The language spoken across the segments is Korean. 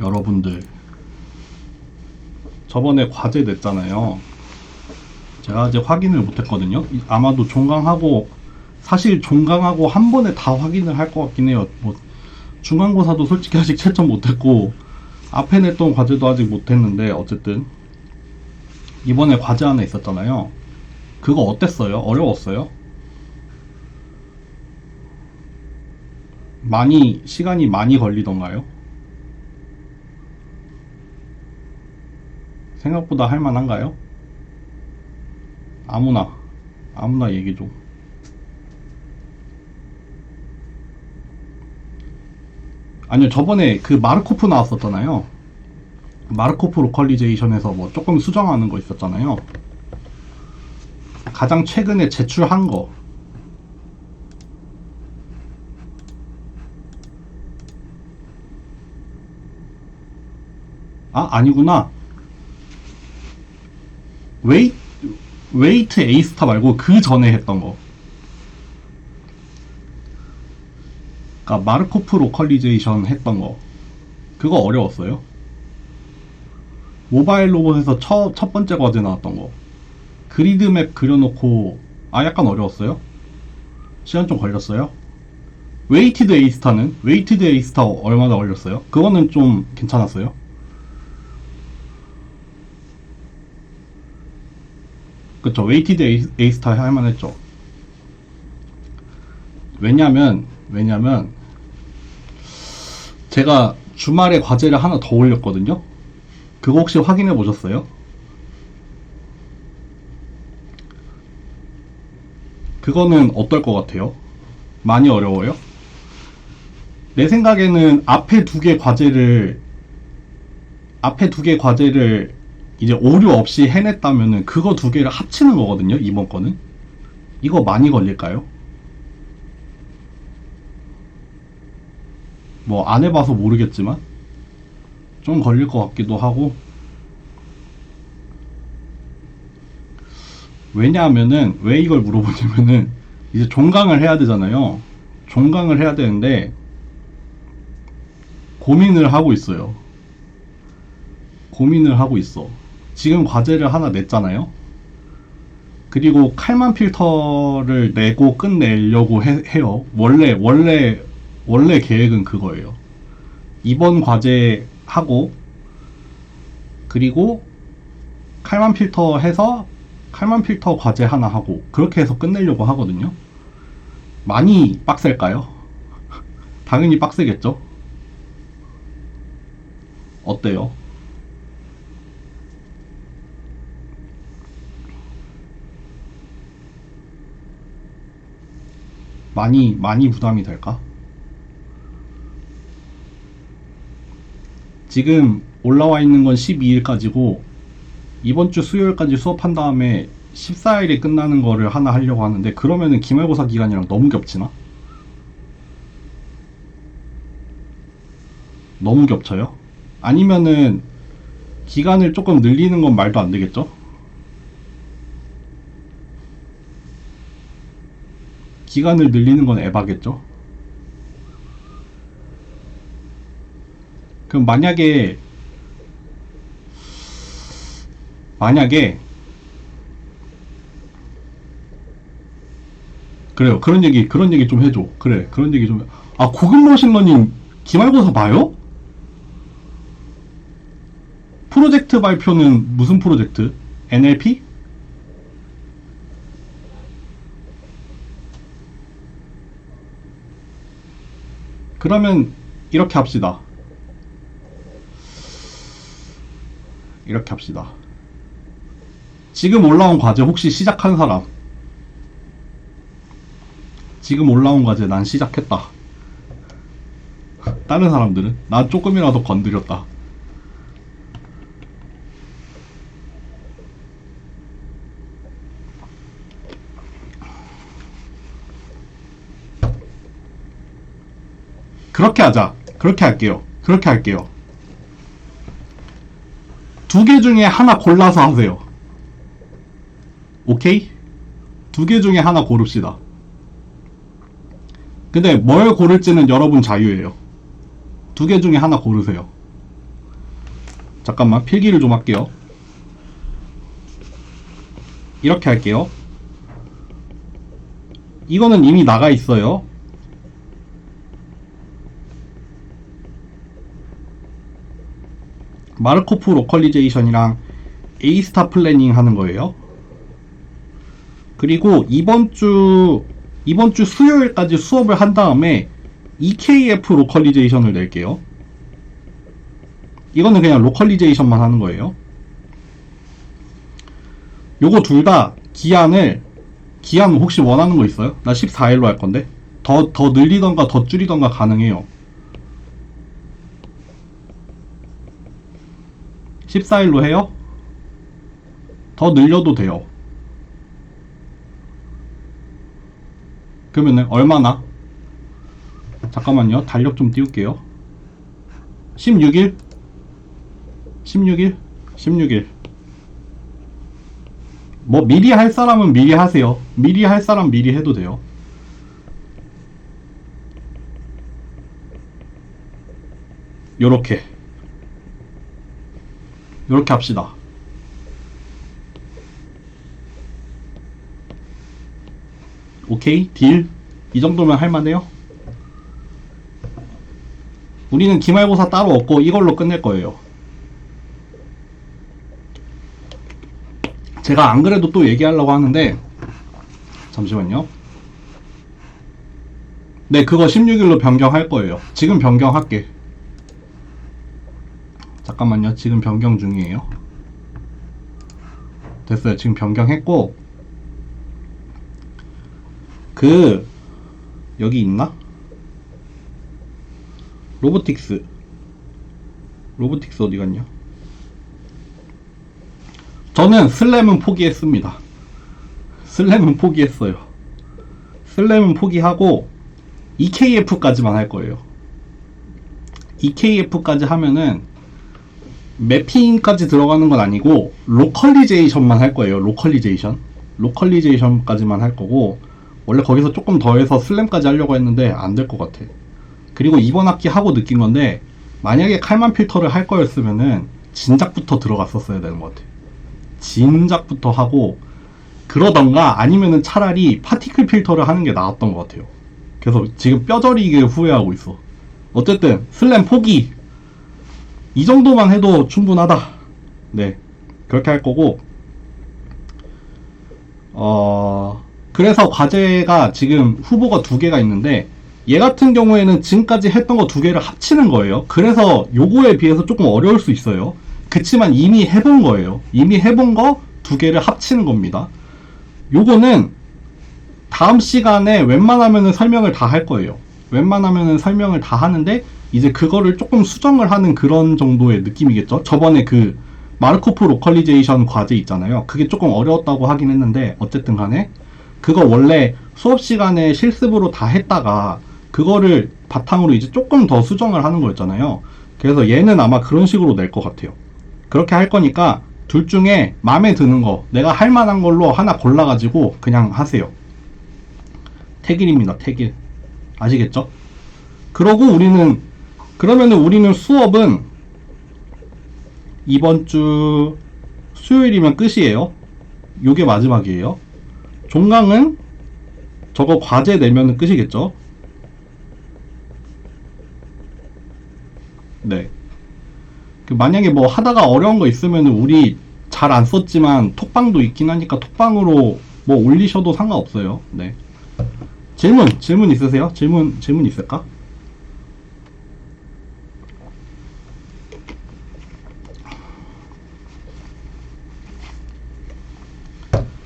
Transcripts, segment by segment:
여러분들, 저번에 과제 냈잖아요. 제가 아직 확인을 못했거든요. 아마도 종강하고, 사실 종강하고 한 번에 다 확인을 할 것 같긴 해요. 뭐 중간고사도 솔직히 아직 채점 못했고 앞에 냈던 과제도 아직 못했는데, 어쨌든 이번에 과제 하나 있었잖아요. 그거 어땠어요? 어려웠어요? 시간이 많이 걸리던가요? 생각보다 할만한가요? 아무나 얘기 좀. 아니요, 저번에 그 마르코프 나왔었잖아요. 마르코프 로컬리제이션에서 뭐 조금 수정하는 거 있었잖아요. 가장 최근에 제출한 거. 아, 아니구나. 웨이트 에이스타 말고 그 전에 했던 거. 그러니까 마르코프 로컬리제이션 했던 거. 그거 어려웠어요? 모바일 로봇에서 첫 번째 과제 나왔던 거. 그리드맵 그려놓고, 아, 약간 어려웠어요? 시간 좀 걸렸어요? 웨이티드 에이스타 얼마나 걸렸어요? 그거는 좀 괜찮았어요? 그쵸, 웨이티드 에이스타 할만했죠. 왜냐면 제가 주말에 과제를 하나 더 올렸거든요. 그거 혹시 확인해 보셨어요? 그거는 어떨 것 같아요? 많이 어려워요? 내 생각에는 앞에 두 개 과제를 이제 오류 없이 해냈다면은 그거 두 개를 합치는 거거든요, 이번 거는. 이거 많이 걸릴까요? 뭐 안 해봐서 모르겠지만 좀 걸릴 것 같기도 하고. 왜냐하면은, 왜 이걸 물어보냐면은 이제 종강을 해야 되잖아요. 종강을 해야 되는데 고민을 하고 있어요. 지금 과제를 하나 냈잖아요. 그리고 칼만 필터를 내고 끝내려고 해요. 원래 계획은 그거예요. 이번 과제 하고, 그리고 칼만 필터 해서 칼만 필터 과제 하나 하고, 그렇게 해서 끝내려고 하거든요. 많이 빡셀까요? 당연히 빡세겠죠? 어때요? 많이 부담이 될까? 지금 올라와 있는 건 12일까지고, 이번 주 수요일까지 수업한 다음에 14일에 끝나는 거를 하나 하려고 하는데, 그러면은 기말고사 기간이랑 너무 겹치나? 너무 겹쳐요? 아니면은 기간을 조금 늘리는 건 말도 안 되겠죠? 기간을 늘리는 건 에바겠죠? 그럼 만약에 그래요. 그런 얘기 좀 해줘. 그래, 그런 얘기 좀. 아, 고급 머신러닝 기말고사 봐요? 프로젝트 발표는 무슨 프로젝트? NLP? 그러면 이렇게 합시다. 지금 올라온 과제 혹시 시작한 사람? 지금 올라온 과제 난 시작했다. 다른 사람들은? 난 조금이라도 건드렸다. 그렇게 하자. 그렇게 할게요. 두 개 중에 하나 골라서 하세요. 오케이? 두 개 중에 하나 고릅시다. 근데 뭘 고를지는 여러분 자유예요. 두 개 중에 하나 고르세요. 잠깐만, 필기를 좀 할게요. 이렇게 할게요. 이거는 이미 나가 있어요. 마르코프 로컬리제이션이랑 A스타 플래닝 하는 거예요. 그리고 이번 주 수요일까지 수업을 한 다음에 EKF 로컬리제이션을 낼게요. 이거는 그냥 로컬리제이션만 하는 거예요. 요거 둘 다 기한 혹시 원하는 거 있어요? 나 14일로 할 건데. 더 늘리던가 더 줄이던가 가능해요. 14일로 해요? 더 늘려도 돼요. 그러면은 얼마나? 잠깐만요. 달력 좀 띄울게요. 16일? 16일? 16일. 뭐 미리 할 사람은 미리 하세요. 미리 할 사람 미리 해도 돼요. 요렇게 합시다. 오케이? 딜? 이 정도면 할만해요? 우리는 기말고사 따로 없고 이걸로 끝낼 거예요. 제가 안 그래도 또 얘기하려고 하는데, 잠시만요. 네, 그거 16일로 변경할 거예요. 지금 변경할게. 잠깐만요. 지금 변경 중이에요. 됐어요. 지금 변경했고, 여기 있나? 로보틱스 어디 갔냐? 저는 슬램은 포기했습니다. 슬램은 포기했어요. 슬램은 포기하고 EKF까지만 할 거예요. EKF까지 하면은 매핑까지 들어가는 건 아니고 로컬리제이션만 할 거예요. 로컬리제이션까지만 할 거고, 원래 거기서 조금 더해서 슬램까지 하려고 했는데 안 될 것 같아. 그리고 이번 학기 하고 느낀 건데, 만약에 칼만 필터를 할 거였으면은 진작부터 들어갔었어야 되는 것 같아. 진작부터 하고, 그러던가 아니면은 차라리 파티클 필터를 하는 게 나았던 것 같아요. 그래서 지금 뼈저리게 후회하고 있어. 어쨌든 슬램 포기. 이 정도만 해도 충분하다. 네, 그렇게 할 거고, 그래서 과제가 지금 후보가 2개가 있는데, 얘 같은 경우에는 지금까지 했던 거 2개를 합치는 거예요. 그래서 요거에 비해서 조금 어려울 수 있어요. 그치만 이미 해본 거예요. 이미 해본 거 2개를 합치는 겁니다. 요거는 다음 시간에 웬만하면은 설명을 다 할 거예요. 웬만하면은 설명을 다 하는데, 이제 그거를 조금 수정을 하는 그런 정도의 느낌이겠죠. 저번에 그 마르코프 로컬리제이션 과제 있잖아요. 그게 조금 어려웠다고 하긴 했는데, 어쨌든 간에 그거 원래 수업 시간에 실습으로 다 했다가 그거를 바탕으로 이제 조금 더 수정을 하는 거였잖아요. 그래서 얘는 아마 그런 식으로 낼 것 같아요. 그렇게 할 거니까 둘 중에 마음에 드는 거, 내가 할 만한 걸로 하나 골라가지고 그냥 하세요. 택일입니다. 택일. 아시겠죠? 그러면은 우리는 수업은 이번 주 수요일이면 끝이에요. 요게 마지막이에요. 종강은 저거 과제 내면은 끝이겠죠? 네. 만약에 뭐 하다가 어려운 거 있으면은 우리 잘 안 썼지만 톡방도 있긴 하니까 톡방으로 뭐 올리셔도 상관없어요. 네. 질문 있으세요? 질문 있을까?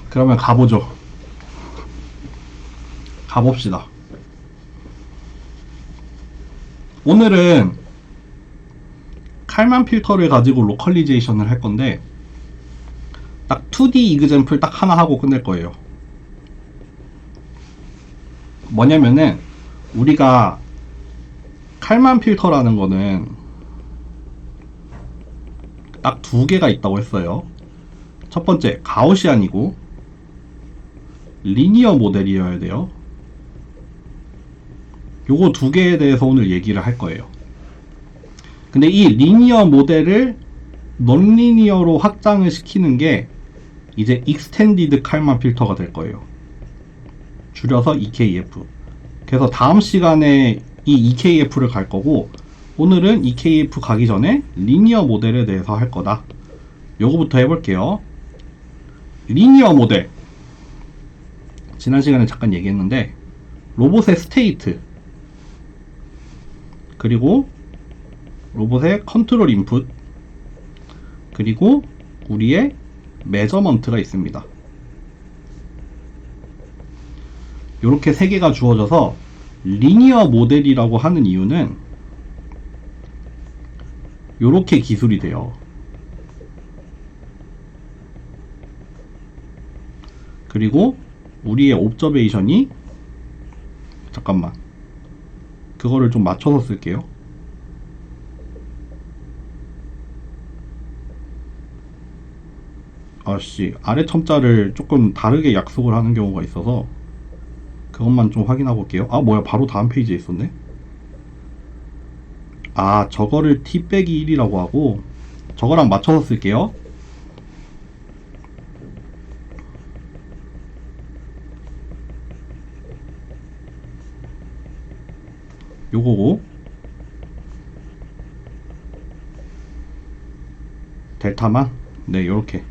그러면 가보죠. 가봅시다. 오늘은 칼만 필터를 가지고 로컬리제이션을 할 건데, 딱 2D 이그젬플 딱 하나 하고 끝낼 거예요. 뭐냐면은 우리가 칼만 필터라는 거는 딱 2개가 있다고 했어요. 첫 번째 가우시안이고 리니어 모델이어야 돼요. 요거 2개에 대해서 오늘 얘기를 할 거예요. 근데 이 리니어 모델을 넌리니어로 확장을 시키는 게 이제 익스텐디드 칼만 필터가 될 거예요. 줄여서 EKF. 그래서 다음 시간에 이 EKF를 갈 거고, 오늘은 EKF 가기 전에 리니어 모델에 대해서 할 거다. 요거부터 해볼게요. 리니어 모델. 지난 시간에 잠깐 얘기했는데, 로봇의 스테이트, 그리고 로봇의 컨트롤 인풋, 그리고 우리의 메저먼트가 있습니다. 이렇게 세 개가 주어져서 리니어 모델이라고 하는 이유는 이렇게 기술이 돼요. 그리고 우리의 옵저베이션이, 잠깐만, 그거를 좀 맞춰서 쓸게요. 아씨, 아래 첨자를 조금 다르게 약속을 하는 경우가 있어서 그것만 좀 확인하고 올게요. 아, 뭐야, 바로 다음 페이지에 있었네. 아, 저거를 t-1이라고 하고 저거랑 맞춰서 쓸게요. 요거고, 델타만, 네, 요렇게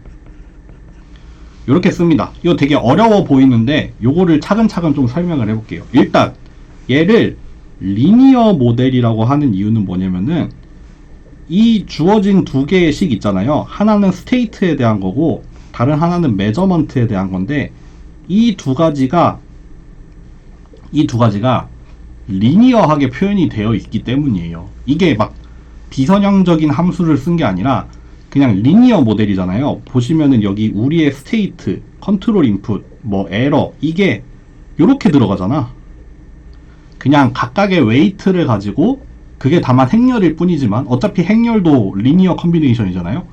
씁니다. 이거 되게 어려워 보이는데 요거를 차근차근 좀 설명을 해볼게요. 일단 얘를 리니어 모델이라고 하는 이유는 뭐냐면은, 이 주어진 두 개의 식 있잖아요. 하나는 스테이트에 대한 거고 다른 하나는 메저먼트에 대한 건데, 이 두 가지가 리니어하게 표현이 되어 있기 때문이에요. 이게 막 비선형적인 함수를 쓴 게 아니라 그냥 리니어 모델이잖아요. 보시면은 여기 우리의 스테이트, 컨트롤 인풋, 뭐 에러, 이게 요렇게 들어가잖아. 그냥 각각의 웨이트를 가지고, 그게 다만 행렬일 뿐이지만 어차피 행렬도 리니어 컨비네이션이잖아요.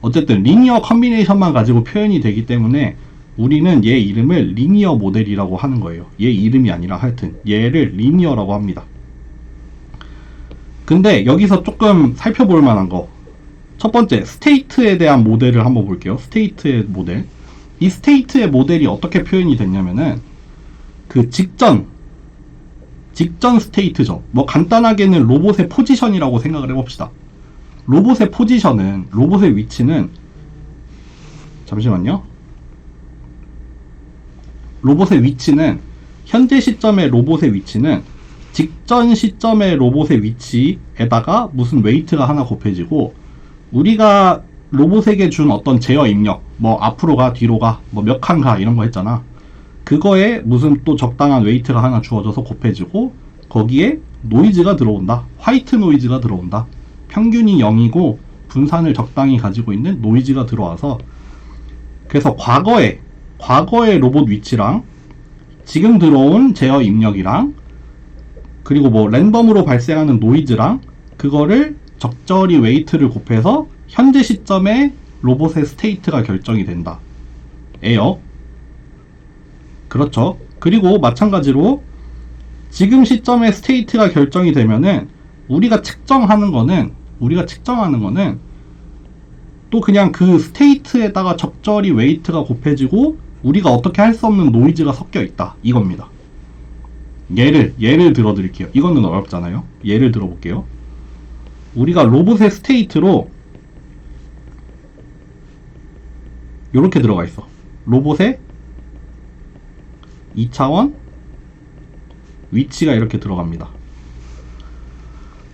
어쨌든 리니어 컨비네이션만 가지고 표현이 되기 때문에 우리는 얘 이름을 리니어 모델이라고 하는 거예요. 얘 이름이 아니라 하여튼 얘를 리니어라고 합니다. 근데 여기서 조금 살펴볼 만한 거, 첫 번째, 스테이트에 대한 모델을 한번 볼게요. 스테이트의 모델. 이 스테이트의 모델이 어떻게 표현이 됐냐면은, 그 직전 스테이트죠. 뭐 간단하게는 로봇의 포지션이라고 생각을 해봅시다. 로봇의 위치는, 잠시만요. 현재 시점의 로봇의 위치는 직전 시점의 로봇의 위치에다가 무슨 웨이트가 하나 곱해지고, 우리가 로봇에게 준 어떤 제어 입력, 뭐 앞으로 가, 뒤로 가, 뭐 몇 칸 가, 이런 거 했잖아. 그거에 무슨 또 적당한 웨이트가 하나 주어져서 곱해지고, 거기에 노이즈가 들어온다. 화이트 노이즈가 들어온다. 평균이 0이고 분산을 적당히 가지고 있는 노이즈가 들어와서, 그래서 과거의 로봇 위치랑 지금 들어온 제어 입력이랑, 그리고 뭐 랜덤으로 발생하는 노이즈랑, 그거를 적절히 웨이트를 곱해서 현재 시점에 로봇의 스테이트가 결정이 된다. 에요. 그렇죠. 그리고 마찬가지로 지금 시점에 스테이트가 결정이 되면은 우리가 측정하는 거는 또 그냥 그 스테이트에다가 적절히 웨이트가 곱해지고 우리가 어떻게 할 수 없는 노이즈가 섞여 있다, 이겁니다. 예를 들어 드릴게요. 이거는 어렵잖아요. 예를 들어 볼게요. 우리가 로봇의 스테이트로 요렇게 들어가 있어. 로봇의 2차원 위치가 이렇게 들어갑니다.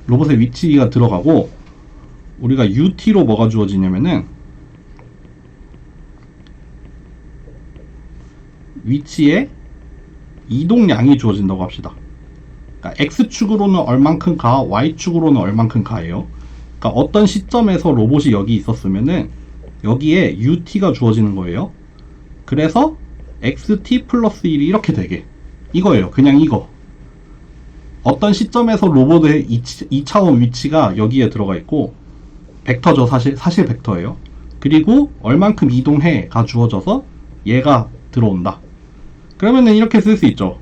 로봇의 위치가 들어가고, 우리가 UT로 뭐가 주어지냐면은, 위치에 이동량이 주어진다고 합시다. 그러니까 X축으로는 얼만큼 가, Y축으로는 얼만큼 가예요. 그러니까 어떤 시점에서 로봇이 여기 있었으면은 여기에 UT가 주어지는 거예요. 그래서 XT 플러스 1이 이렇게 되게, 이거예요. 그냥 이거. 어떤 시점에서 로봇의 2차원 위치가 여기에 들어가 있고, 벡터죠. 사실 벡터예요. 그리고 얼만큼 이동해가 주어져서 얘가 들어온다. 그러면은 이렇게 쓸 수 있죠.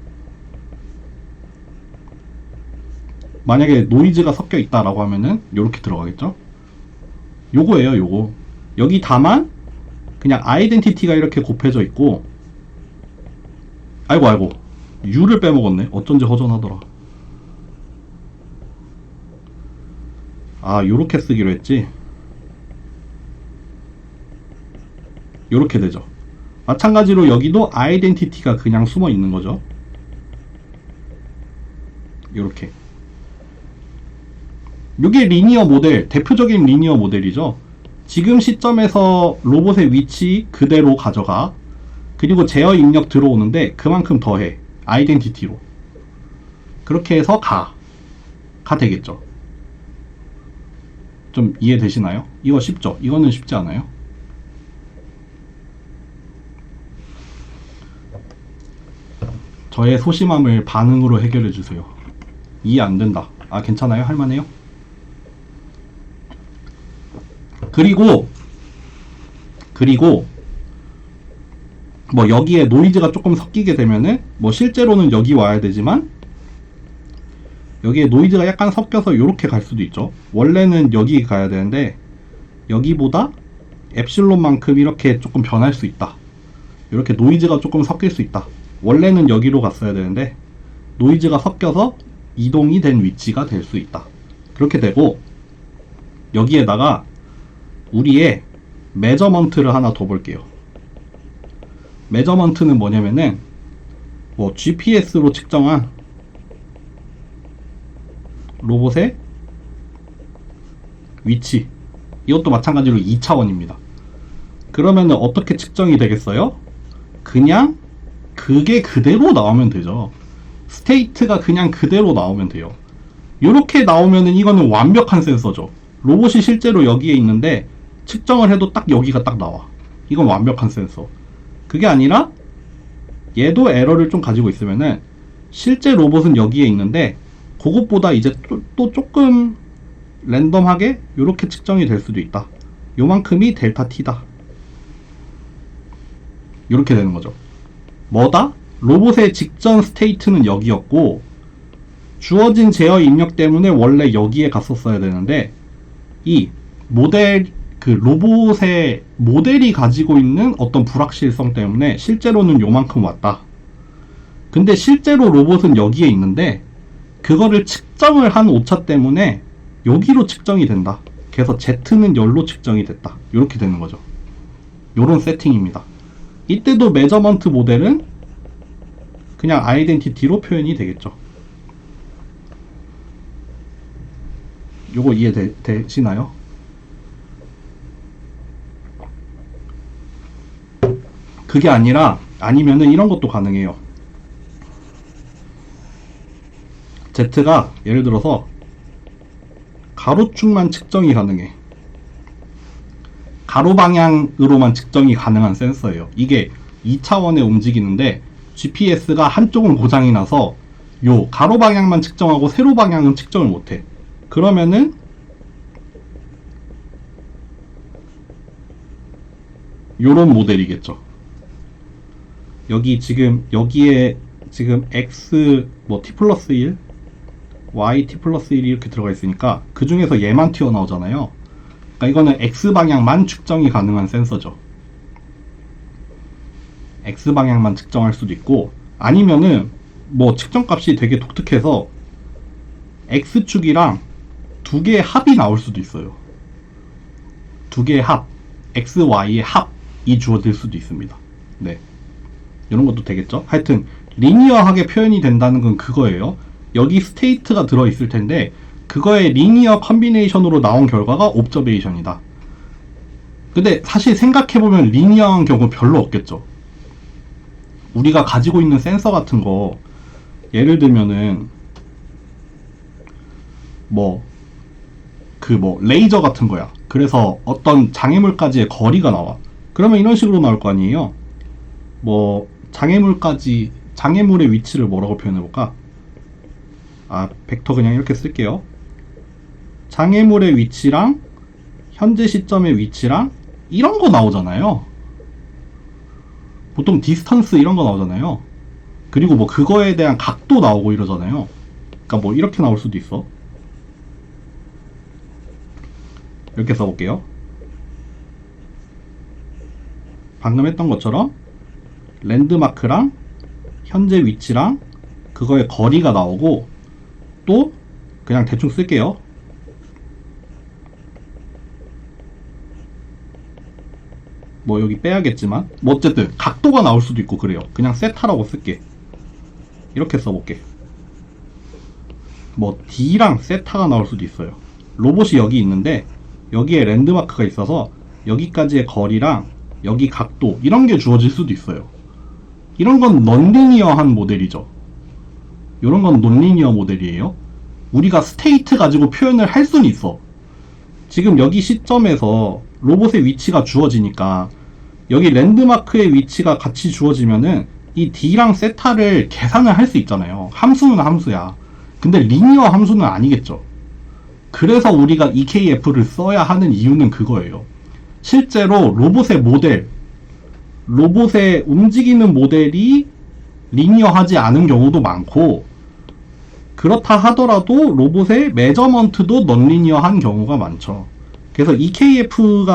만약에 노이즈가 섞여 있다라고 하면은 이렇게 들어가겠죠. 요거예요, 요거. 여기 다만 그냥 아이덴티티가 이렇게 곱해져 있고, 아이고 U를 빼먹었네. 어쩐지 허전하더라. 아, 요렇게 쓰기로 했지. 요렇게 되죠. 마찬가지로 여기도 아이덴티티가 그냥 숨어 있는 거죠. 요렇게. 요게 리니어 모델, 대표적인 리니어 모델이죠. 지금 시점에서 로봇의 위치 그대로 가져가. 그리고 제어 입력 들어오는데 그만큼 더해. 아이덴티티로. 그렇게 해서 가 되겠죠. 좀 이해되시나요? 이거 쉽죠? 이거는 쉽지 않아요? 저의 소심함을 반응으로 해결해 주세요. 이해 안 된다. 아, 괜찮아요? 할만해요? 그리고 뭐 여기에 노이즈가 조금 섞이게 되면은 뭐 실제로는 여기 와야 되지만 여기에 노이즈가 약간 섞여서 이렇게 갈 수도 있죠. 원래는 여기 가야 되는데 여기보다 엡실론만큼 이렇게 조금 변할 수 있다. 이렇게 노이즈가 조금 섞일 수 있다. 원래는 여기로 갔어야 되는데 노이즈가 섞여서 이동이 된 위치가 될 수 있다. 그렇게 되고 여기에다가 우리의 메저먼트를 하나 더 볼게요. 메저먼트는 뭐냐면은 뭐 GPS로 측정한 로봇의 위치, 이것도 마찬가지로 2차원입니다. 그러면은 어떻게 측정이 되겠어요? 그냥 그게 그대로 나오면 되죠. 스테이트가 그냥 그대로 나오면 돼요. 이렇게 나오면은 이거는 완벽한 센서죠. 로봇이 실제로 여기에 있는데 측정을 해도 딱 여기가 딱 나와. 이건 완벽한 센서. 그게 아니라 얘도 에러를 좀 가지고 있으면은 실제 로봇은 여기에 있는데 그것보다 이제 또 조금 랜덤하게 이렇게 측정이 될 수도 있다. 요만큼이 델타 T다. 이렇게 되는 거죠. 뭐다? 로봇의 직전 스테이트는 여기였고 주어진 제어 입력 때문에 원래 여기에 갔었어야 되는데 이 모델 그 로봇의 모델이 가지고 있는 어떤 불확실성 때문에 실제로는 요만큼 왔다. 근데 실제로 로봇은 여기에 있는데 그거를 측정을 한 오차 때문에 여기로 측정이 된다. 그래서 Z는 열로 측정이 됐다. 이렇게 되는 거죠. 요런 세팅입니다. 이때도 메저먼트 모델은 그냥 아이덴티티로 표현이 되겠죠. 요거 이해되시나요? 그게 아니면은 이런 것도 가능해요. Z가 예를 들어서 가로축만 측정이 가능해. 가로 방향으로만 측정이 가능한 센서예요. 이게 2차원에 움직이는데 GPS가 한쪽은 고장이 나서 요 가로 방향만 측정하고 세로 방향은 측정을 못해. 그러면은 요런 모델이겠죠. 여기에 지금 X 뭐 T 플러스 1 Y T 플러스 1이 이렇게 들어가 있으니까 그 중에서 얘만 튀어나오잖아요. 그러니까 이거는 X 방향만 측정이 가능한 센서죠. X 방향만 측정할 수도 있고 아니면은 뭐 측정값이 되게 독특해서 X축이랑 두 개의 합이 나올 수도 있어요. 두 개의 합, X, Y의 합이 주어질 수도 있습니다. 네, 이런 것도 되겠죠. 하여튼 리니어하게 표현이 된다는 건 그거예요. 여기 스테이트가 들어있을 텐데 그거의 리니어 컨비네이션으로 나온 결과가 옵저베이션이다. 근데 사실 생각해보면 리니어한 경우 별로 없겠죠. 우리가 가지고 있는 센서 같은 거 예를 들면은 레이저 같은 거야. 그래서 어떤 장애물까지의 거리가 나와. 그러면 이런 식으로 나올 거 아니에요. 장애물의 위치를 뭐라고 표현해볼까? 벡터 그냥 이렇게 쓸게요. 장애물의 위치랑 현재 시점의 위치랑 이런 거 나오잖아요. 보통 디스턴스 이런 거 나오잖아요. 그리고 그거에 대한 각도 나오고 이러잖아요. 그러니까 이렇게 나올 수도 있어. 이렇게 써볼게요. 방금 했던 것처럼 랜드마크랑 현재 위치랑 그거의 거리가 나오고, 또 그냥 대충 쓸게요. 뭐 여기 빼야겠지만 뭐 어쨌든 각도가 나올 수도 있고 그래요. 그냥 세타라고 쓸게. 이렇게 써볼게. 뭐 D랑 세타가 나올 수도 있어요. 로봇이 여기 있는데 여기에 랜드마크가 있어서 여기까지의 거리랑 여기 각도 이런 게 주어질 수도 있어요. 이런 건 넌리니어한 모델이죠. 이런 건 논리니어 모델이에요. 우리가 스테이트 가지고 표현을 할 수는 있어. 지금 여기 시점에서 로봇의 위치가 주어지니까 여기 랜드마크의 위치가 같이 주어지면은 이 D랑 세타를 계산을 할 수 있잖아요. 함수는 함수야. 근데 리니어 함수는 아니겠죠. 그래서 우리가 EKF를 써야 하는 이유는 그거예요. 실제로 로봇의 모델, 로봇의 움직이는 모델이 리니어하지 않은 경우도 많고, 그렇다 하더라도 로봇의 메저먼트도 넌리니어한 경우가 많죠. 그래서 EKF로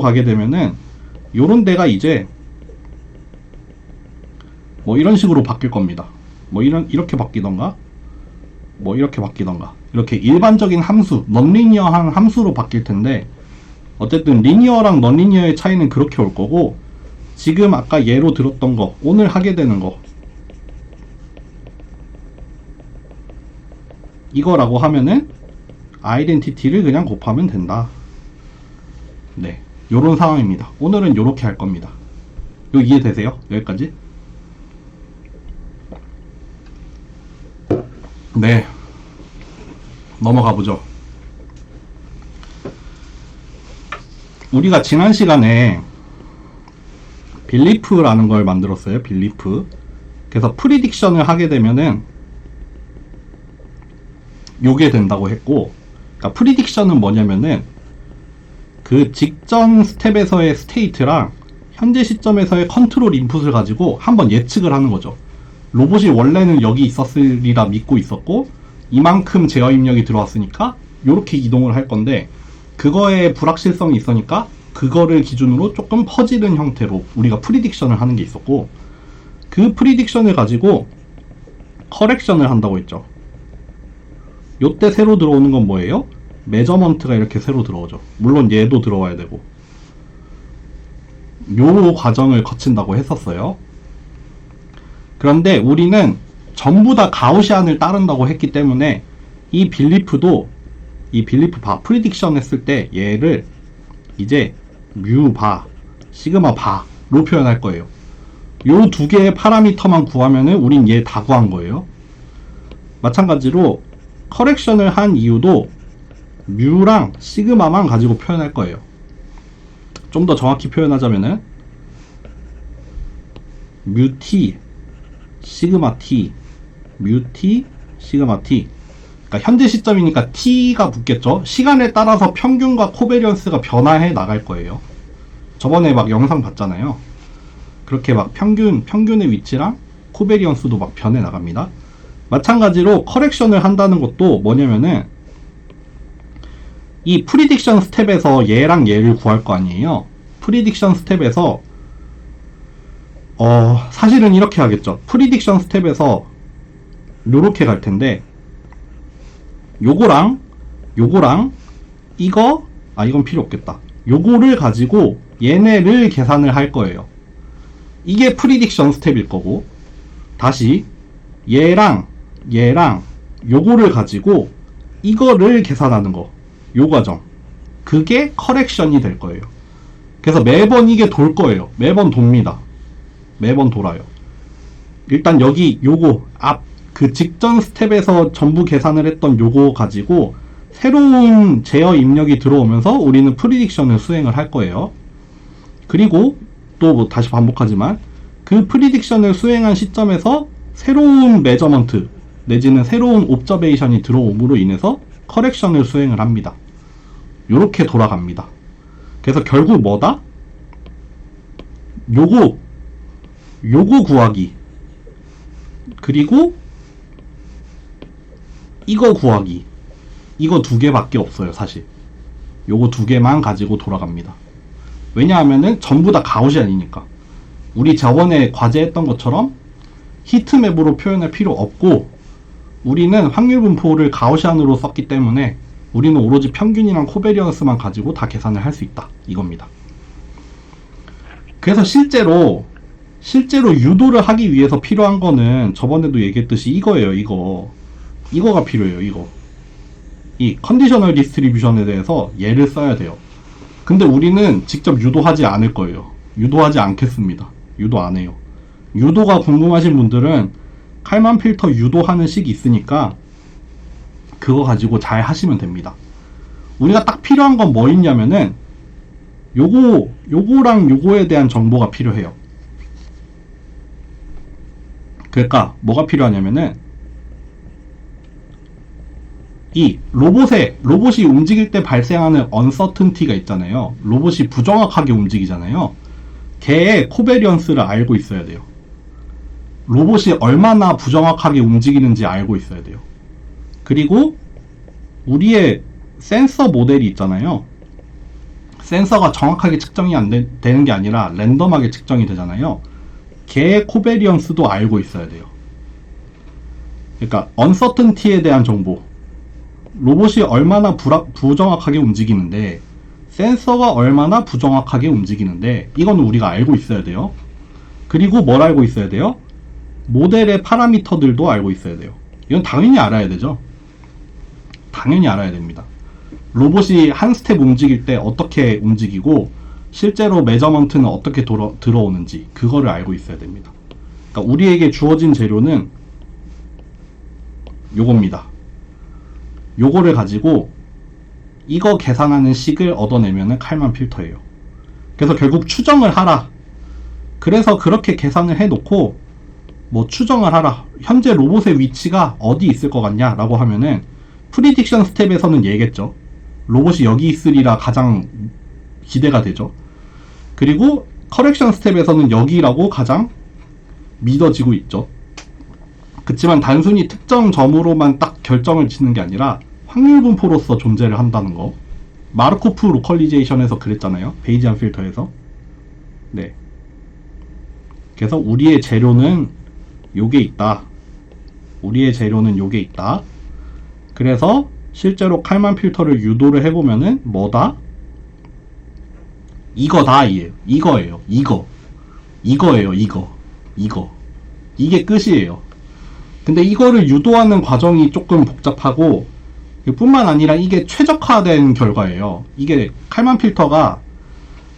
가게 되면은 요런 데가 이제 뭐 이런 식으로 바뀔 겁니다. 뭐 이렇게 바뀌던가, 뭐 이렇게 바뀌던가, 이렇게 일반적인 함수, 넌리니어한 함수로 바뀔 텐데, 어쨌든 리니어랑 넌리니어의 차이는 그렇게 올 거고, 지금 아까 예로 들었던 거, 오늘 하게 되는 거, 이거라고 하면은 아이덴티티를 그냥 곱하면 된다. 네, 요런 상황입니다. 오늘은 요렇게 할 겁니다. 요 이해되세요? 여기까지? 네, 넘어가 보죠. 우리가 지난 시간에 빌리프라는 걸 만들었어요. 빌리프. 그래서 프리딕션을 하게 되면은 요게 된다고 했고, 그러니까 프리딕션은 뭐냐면은 그 직전 스텝에서의 스테이트랑 현재 시점에서의 컨트롤 인풋을 가지고 한번 예측을 하는 거죠. 로봇이 원래는 여기 있었으리라 믿고 있었고, 이만큼 제어 입력이 들어왔으니까 요렇게 이동을 할 건데, 그거에 불확실성이 있으니까 그거를 기준으로 조금 퍼지는 형태로 우리가 프리딕션을 하는 게 있었고, 그 프리딕션을 가지고 커렉션을 한다고 했죠. 요때 새로 들어오는 건 뭐예요? 메저먼트가 이렇게 새로 들어오죠. 물론 얘도 들어와야 되고, 요 과정을 거친다고 했었어요. 그런데 우리는 전부 다 가우시안을 따른다고 했기 때문에 이 빌리프 바 프리딕션 했을 때 얘를 이제 뮤 바, 시그마 바로 표현할 거예요. 요 두 개의 파라미터만 구하면은 우린 얘 다 구한 거예요. 마찬가지로 커렉션을 한 이유도 뮤랑 시그마만 가지고 표현할 거예요. 좀 더 정확히 표현하자면은 뮤 t, 시그마 t, 뮤 t, 시그마 t. 그러니까 현재 시점이니까 t가 붙겠죠. 시간에 따라서 평균과 코베리언스가 변화해 나갈 거예요. 저번에 막 영상 봤잖아요. 그렇게 막 평균의 위치랑 코베리언스도 막 변해 나갑니다. 마찬가지로 커렉션을 한다는 것도 뭐냐면은 이 프리딕션 스텝에서 얘랑 얘를 구할 거 아니에요. 프리딕션 스텝에서 사실은 이렇게 하겠죠. 프리딕션 스텝에서 요렇게 갈 텐데, 요거랑 이건 필요 없겠다. 요거를 가지고 얘네를 계산을 할 거예요. 이게 프리딕션 스텝일 거고, 다시 얘랑 요거를 가지고 이거를 계산하는 거, 요 과정, 그게 커렉션이 될 거예요. 그래서 매번 이게 돌 거예요. 매번 돕니다. 매번 돌아요. 일단 여기 요거 그 직전 스텝에서 전부 계산을 했던 요거 가지고 새로운 제어 입력이 들어오면서 우리는 프리딕션을 수행을 할 거예요. 그리고 또 뭐 다시 반복하지만 그 프리딕션을 수행한 시점에서 새로운 메저먼트 내지는 새로운 옵저베이션이 들어옴으로 인해서 커렉션을 수행을 합니다. 요렇게 돌아갑니다. 그래서 결국 뭐다? 요거 구하기, 그리고 이거 구하기, 이거 두 개밖에 없어요. 사실 요거 두 개만 가지고 돌아갑니다. 왜냐하면은 전부 다 가우시안이니까. 우리 저번에 과제했던 것처럼 히트맵으로 표현할 필요 없고, 우리는 확률 분포를 가우시안으로 썼기 때문에 우리는 오로지 평균이랑 코베리언스만 가지고 다 계산을 할 수 있다, 이겁니다. 그래서 실제로 유도를 하기 위해서 필요한 거는 저번에도 얘기했듯이 이거예요. 이거가 필요해요. 이 컨디셔널 디스트리뷰션에 대해서 얘를 써야 돼요. 근데 우리는 직접 유도하지 않을 거예요. 유도하지 않겠습니다. 유도 안 해요. 유도가 궁금하신 분들은 칼만 필터 유도하는 식이 있으니까 그거 가지고 잘 하시면 됩니다. 우리가 딱 필요한 건 뭐 있냐면은 요거랑 요거에 대한 정보가 필요해요. 그러니까 뭐가 필요하냐면은 이 로봇이 움직일 때 발생하는 uncertainty가 있잖아요. 로봇이 부정확하게 움직이잖아요. 걔의 코베리언스를 알고 있어야 돼요. 로봇이 얼마나 부정확하게 움직이는지 알고 있어야 돼요. 그리고 우리의 센서 모델이 있잖아요. 센서가 정확하게 측정이 되는 게 아니라 랜덤하게 측정이 되잖아요. 걔의 코베리언스도 알고 있어야 돼요. 그러니까 uncertainty에 대한 정보, 로봇이 얼마나 부정확하게 움직이는데, 센서가 얼마나 부정확하게 움직이는데, 이건 우리가 알고 있어야 돼요. 그리고 뭘 알고 있어야 돼요? 모델의 파라미터들도 알고 있어야 돼요. 이건 당연히 알아야 되죠. 당연히 알아야 됩니다. 로봇이 한 스텝 움직일 때 어떻게 움직이고 실제로 메저먼트는 어떻게 들어오는지 그거를 알고 있어야 됩니다. 그러니까 우리에게 주어진 재료는 요겁니다. 요거를 가지고 이거 계산하는 식을 얻어내면은 칼만 필터예요. 그래서 결국 추정을 하라. 그래서 그렇게 계산을 해놓고 뭐 추정을 하라. 현재 로봇의 위치가 어디 있을 것 같냐 라고 하면은 프리딕션 스텝에서는 얘겠죠. 로봇이 여기 있으리라 가장 기대가 되죠. 그리고 커렉션 스텝에서는 여기라고 가장 믿어지고 있죠. 그치만 단순히 특정 점으로만 딱 결정을 짓는 게 아니라 확률 분포로서 존재를 한다는 거. 마르코프 로컬리제이션에서 그랬잖아요. 베이지안 필터에서. 네. 그래서 우리의 재료는 요게 있다. 우리의 재료는 요게 있다. 그래서 실제로 칼만 필터를 유도를 해보면은 뭐다? 이거다. 이거예요. 이거예요. 이거. 이게 끝이에요. 근데 이거를 유도하는 과정이 조금 복잡하고, 뿐만 아니라 이게 최적화된 결과예요. 이게 칼만 필터가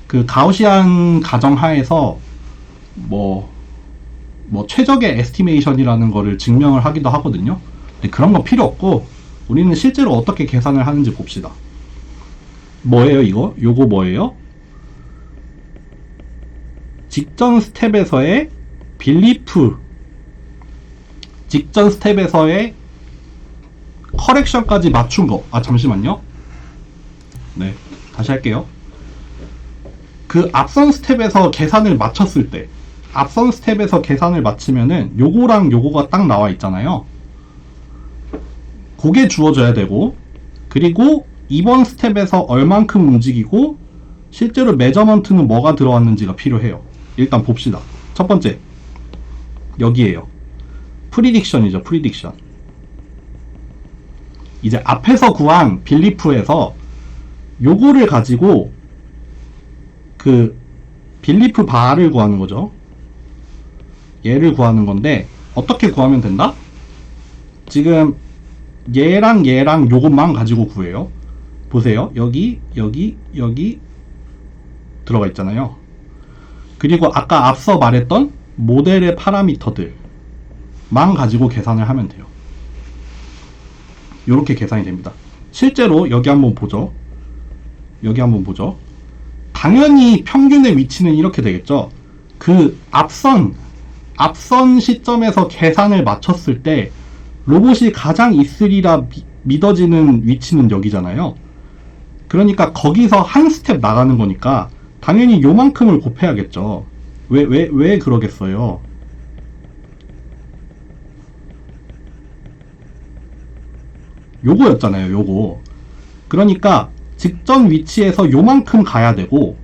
그 가우시안 가정하에서 뭐 최적의 에스티메이션이라는 거를 증명을 하기도 하거든요. 근데 그런 건 필요 없고 우리는 실제로 어떻게 계산을 하는지 봅시다. 뭐예요 이거? 요거 뭐예요? 직전 스텝에서의 빌리프, 직전 스텝에서의 커렉션까지 맞춘 거. 아 잠시만요. 네, 다시 할게요. 그 앞선 스텝에서 계산을 맞췄을 때, 앞선 스텝에서 계산을 맞추면은 요거랑 요거가 딱 나와 있잖아요. 그게 주어져야 되고, 그리고 이번 스텝에서 얼만큼 움직이고 실제로 메저먼트는 뭐가 들어왔는지가 필요해요. 일단 봅시다. 첫 번째 여기에요. 프리딕션이죠. 프리딕션. 이제 앞에서 구한 빌리프에서 요거를 가지고 그 빌리프 바를 구하는 거죠. 얘를 구하는 건데 어떻게 구하면 된다? 지금 얘랑 요것만 가지고 구해요. 보세요. 여기 들어가 있잖아요. 그리고 아까 앞서 말했던 모델의 파라미터들만 가지고 계산을 하면 돼요. 이렇게 계산이 됩니다. 실제로 여기 한번 보죠. 당연히 평균의 위치는 이렇게 되겠죠. 그 앞선 시점에서 계산을 마쳤을 때 로봇이 가장 있으리라 믿어지는 위치는 여기잖아요. 그러니까 거기서 한 스텝 나가는 거니까 당연히 요만큼을 곱해야겠죠. 왜 그러겠어요? 요거였잖아요. 요거. 그러니까 직전 위치에서 요만큼 가야 되고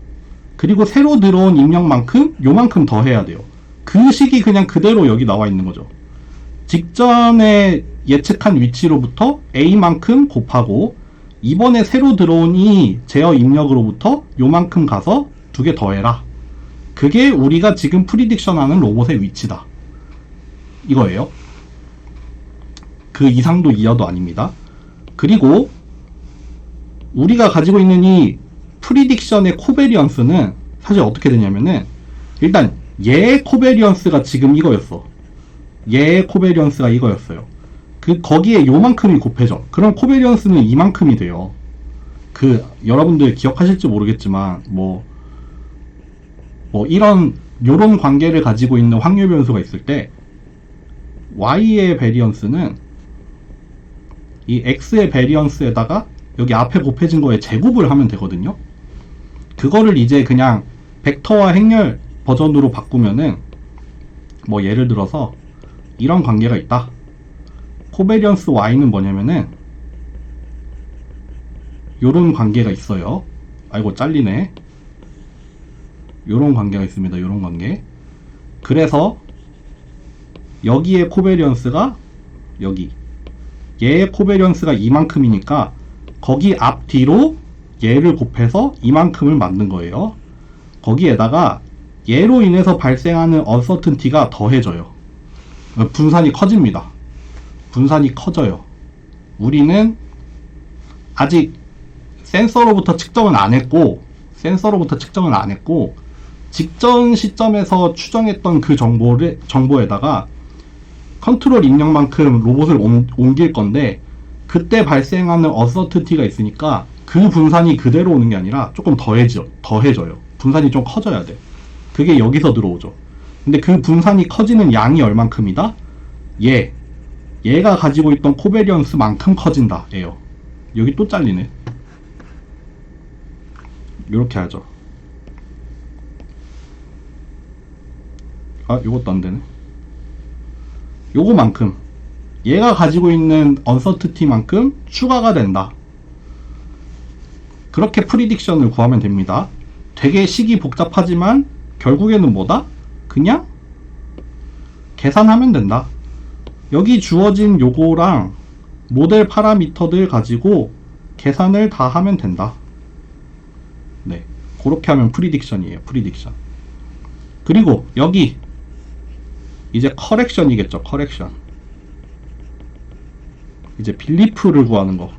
그리고 새로 들어온 입력만큼 요만큼 더 해야 돼요. 그 식이 그냥 그대로 여기 나와 있는 거죠. 직전에 예측한 위치로부터 A만큼 곱하고 이번에 새로 들어온 이 제어 입력으로부터 요만큼 가서 2개 더해라. 그게 우리가 지금 프리딕션하는 로봇의 위치다. 이거예요. 그 이상도 이하도 아닙니다. 그리고 우리가 가지고 있는 이 프리딕션의 코베리언스는 사실 어떻게 되냐면은 일단 얘의 코베리언스가 지금 이거였어. 얘의 코베리언스가 이거였어요. 거기에 요만큼이 곱해져. 그럼 코베리언스는 이만큼이 돼요. 여러분들 기억하실지 모르겠지만 요런 관계를 가지고 있는 확률 변수가 있을 때 Y의 베리언스는 이 X의 베리언스에다가 여기 앞에 곱해진 거에 제곱을 하면 되거든요. 그거를 이제 그냥 벡터와 행렬 버전으로 바꾸면은 예를 들어서 이런 관계가 있다. 코베리언스 Y는 뭐냐면은 요런 관계가 있어요. 아이고 잘리네. 요런 관계가 있습니다. 요런 관계. 그래서 여기에 코베리언스가 여기 얘의 코베리언스가 이만큼이니까 거기 앞뒤로 얘를 곱해서 이만큼을 만든 거예요. 거기에다가 얘로 인해서 발생하는 uncertainty가 더해져요. 분산이 커집니다. 분산이 커져요. 우리는 아직 센서로부터 측정은 안 했고 직전 시점에서 추정했던 그 정보에다가 컨트롤 입력만큼 로봇을 옮길 건데 그때 발생하는 uncertainty가 있으니까 그 분산이 그대로 오는 게 아니라 조금 더해져요. 분산이 좀 커져야 돼. 그게 여기서 들어오죠. 근데 그 분산이 커지는 양이 얼만큼이다? 얘가 가지고 있던 코베리언스만큼 커진다. 예요. 여기 또 잘리네. 요렇게 하죠. 요것도 안 되네. 요거만큼 얘가 가지고 있는 uncertainty만큼 추가가 된다. 그렇게 프리딕션을 구하면 됩니다. 되게 식이 복잡하지만 결국에는 뭐다? 그냥 계산하면 된다. 여기 주어진 요거랑 모델 파라미터들 가지고 계산을 다 하면 된다. 네, 그렇게 하면 프리딕션이에요. 프리딕션. 그리고 여기 이제 커렉션이겠죠. 커렉션. 이제 빌리프를 구하는 거.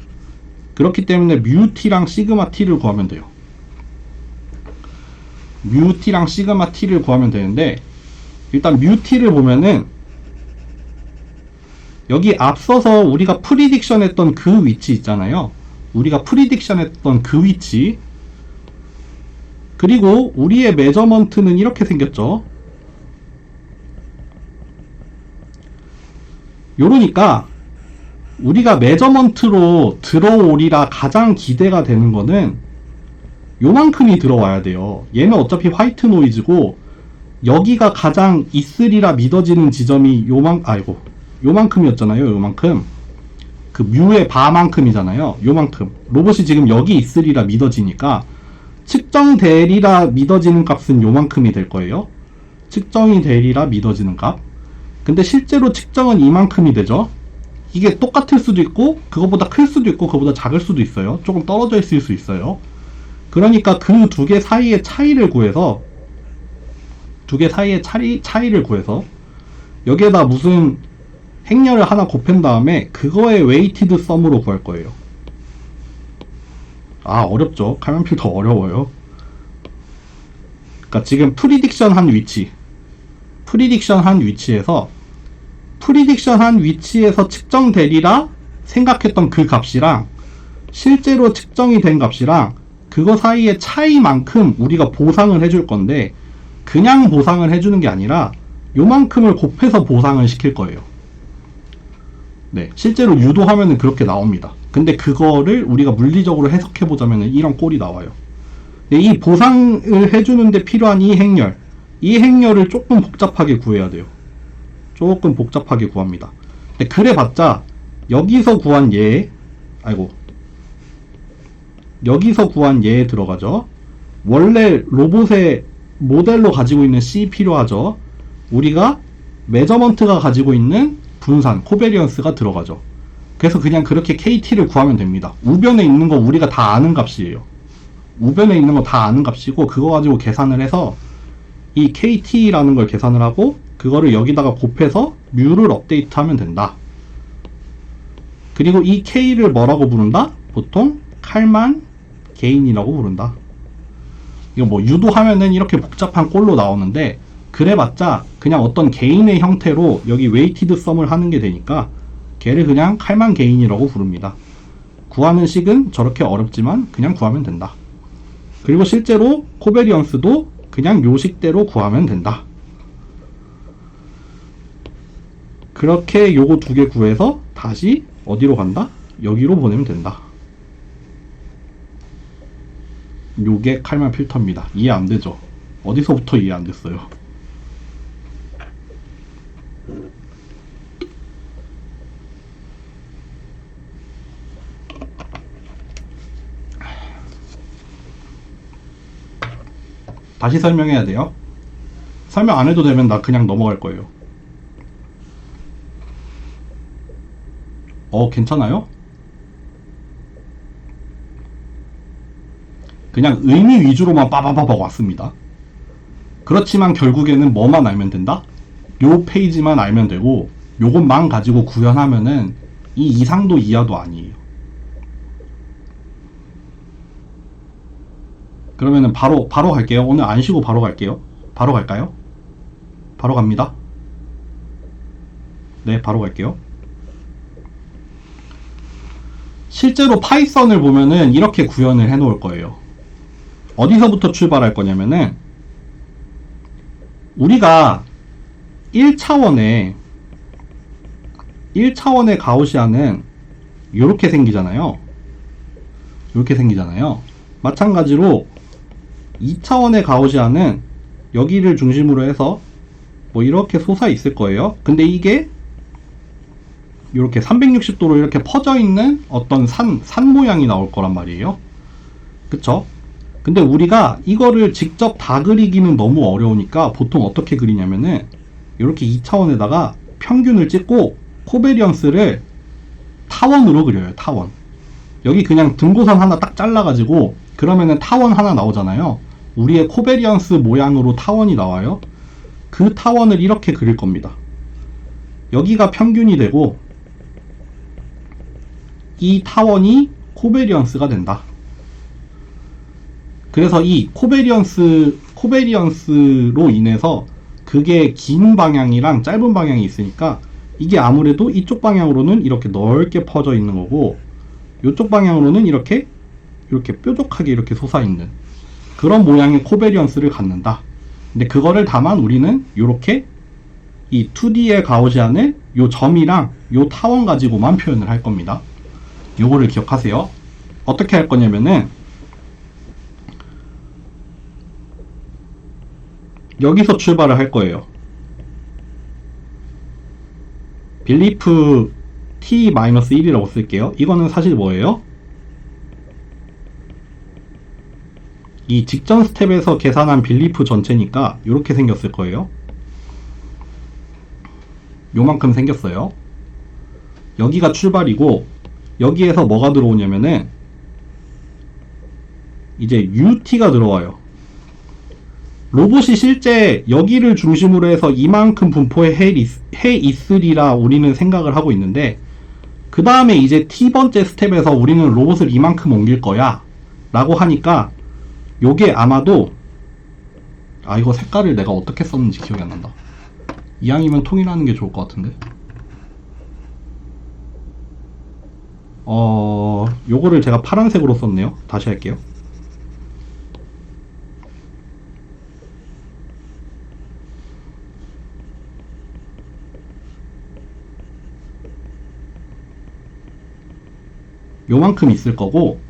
그렇기 때문에 뮤 t랑 시그마 t를 구하면 돼요. 뮤 t랑 시그마 t를 구하면 되는데 일단 뮤 t를 보면은 여기 앞서서 우리가 프리딕션 했던 그 위치 있잖아요. 우리가 프리딕션 했던 그 위치. 그리고 우리의 메저먼트는 이렇게 생겼죠. 요러니까 우리가 메저먼트로 들어오리라 가장 기대가 되는 거는 요만큼이 들어와야 돼요. 얘는 어차피 화이트 노이즈고 여기가 가장 있으리라 믿어지는 지점이 요만큼이었잖아요. 요만큼. 그 뮤의 바만큼이잖아요. 요만큼. 로봇이 지금 여기 있으리라 믿어지니까 측정되리라 믿어지는 값은 요만큼이 될 거예요. 측정이 되리라 믿어지는 값. 근데 실제로 측정은 이만큼이 되죠. 이게 똑같을 수도 있고 그거보다 클 수도 있고 그거보다 작을 수도 있어요. 조금 떨어져 있을 수 있어요. 그러니까 그 두 개 사이의 차이를 구해서 여기에다 무슨 행렬을 하나 곱한 다음에 그거의 웨이티드 썸으로 구할 거예요. 어렵죠. 칼만 필터 어려워요. 그러니까 지금 프리딕션 한 위치에서 측정되리라 생각했던 그 값이랑 실제로 측정이 된 값이랑 그거 사이의 차이만큼 우리가 보상을 해줄 건데 그냥 보상을 해주는 게 아니라 요만큼을 곱해서 보상을 시킬 거예요. 네, 실제로 유도하면은 그렇게 나옵니다. 근데 그거를 우리가 물리적으로 해석해보자면은 이런 꼴이 나와요. 근데 이 보상을 해주는데 필요한 이 행렬을 조금 복잡하게 구해야 돼요. 조금 복잡하게 구합니다. 근데 그래봤자 여기서 구한 얘에 들어가죠. 원래 로봇의 모델로 가지고 있는 C 필요하죠. 우리가 메저먼트가 가지고 있는 분산, 코베리언스가 들어가죠. 그래서 그냥 그렇게 KT를 구하면 됩니다. 우변에 있는 거 우리가 다 아는 값이에요. 우변에 있는 거 다 아는 값이고 그거 가지고 계산을 해서 이 KT라는 걸 계산을 하고 그거를 여기다가 곱해서 뮤를 업데이트하면 된다. 그리고 이 K를 뭐라고 부른다? 보통 칼만 게인이라고 부른다. 이거 뭐 유도하면은 이렇게 복잡한 꼴로 나오는데 그래봤자 그냥 어떤 개인의 형태로 여기 웨이티드 썸을 하는 게 되니까 걔를 그냥 칼만 게인이라고 부릅니다. 구하는 식은 저렇게 어렵지만 그냥 구하면 된다. 그리고 실제로 코베리언스도 그냥 요 식대로 구하면 된다. 그렇게 요거 두 개 구해서 다시 어디로 간다? 여기로 보내면 된다. 요게 칼만 필터입니다. 이해 안 되죠? 어디서부터 이해 안 됐어요? 다시 설명해야 돼요. 설명 안 해도 되면 나 그냥 넘어갈 거예요. 괜찮아요? 그냥 의미 위주로만 빠바바바 왔습니다. 그렇지만 결국에는 뭐만 알면 된다? 요 페이지만 알면 되고 요것만 가지고 구현하면은 이 이상도 이하도 아니에요. 그러면은 바로 갈게요. 오늘 안 쉬고 바로 갈게요. 바로 갈까요? 바로 갑니다. 네, 바로 갈게요. 실제로 파이썬을 보면은 이렇게 구현을 해 놓을 거예요. 어디서부터 출발할 거냐면은 우리가 1차원의 가우시안은 요렇게 생기잖아요. 요렇게 생기잖아요. 마찬가지로 2차원의 가우시안은 여기를 중심으로 해서 뭐 이렇게 솟아 있을 거예요. 근데 이게 이렇게 360도로 이렇게 퍼져 있는 어떤 산 모양이 나올 거란 말이에요. 그쵸? 근데 우리가 이거를 직접 다 그리기는 너무 어려우니까 보통 어떻게 그리냐면은 이렇게 2차원에다가 평균을 찍고 코베리언스를 타원으로 그려요. 타원. 여기 그냥 등고선 하나 딱 잘라가지고 그러면은 타원 하나 나오잖아요. 우리의 코베리언스 모양으로 타원이 나와요. 그 타원을 이렇게 그릴 겁니다. 여기가 평균이 되고 이 타원이 코베리언스가 된다. 그래서 이 코베리언스로 인해서 그게 긴 방향이랑 짧은 방향이 있으니까 이게 아무래도 이쪽 방향으로는 이렇게 넓게 퍼져 있는 거고 이쪽 방향으로는 이렇게 뾰족하게 이렇게 솟아있는 그런 모양의 코베리언스를 갖는다. 근데 그거를 다만 우리는 이렇게 이 2D의 가우시안을 요 점이랑 요 타원 가지고만 표현을 할 겁니다. 요거를 기억하세요. 어떻게 할 거냐면은 여기서 출발을 할 거예요. 빌리프 t-1이라고 쓸게요. 이거는 사실 뭐예요? 이 직전 스텝에서 계산한 빌리프 전체니까 이렇게 생겼을 거예요. 요만큼 생겼어요. 여기가 출발이고 여기에서 뭐가 들어오냐면은 이제 UT가 들어와요. 로봇이 실제 여기를 중심으로 해서 이만큼 분포해 있으리라 우리는 생각을 하고 있는데 그 다음에 이제 T번째 스텝에서 우리는 로봇을 이만큼 옮길 거야 라고 하니까 요게 아마도 이거 색깔을 내가 어떻게 썼는지 기억이 안 난다. 이왕이면 통일하는 게 좋을 것 같은데 요거를 제가 파란색으로 썼네요. 다시 할게요. 요만큼 있을 거고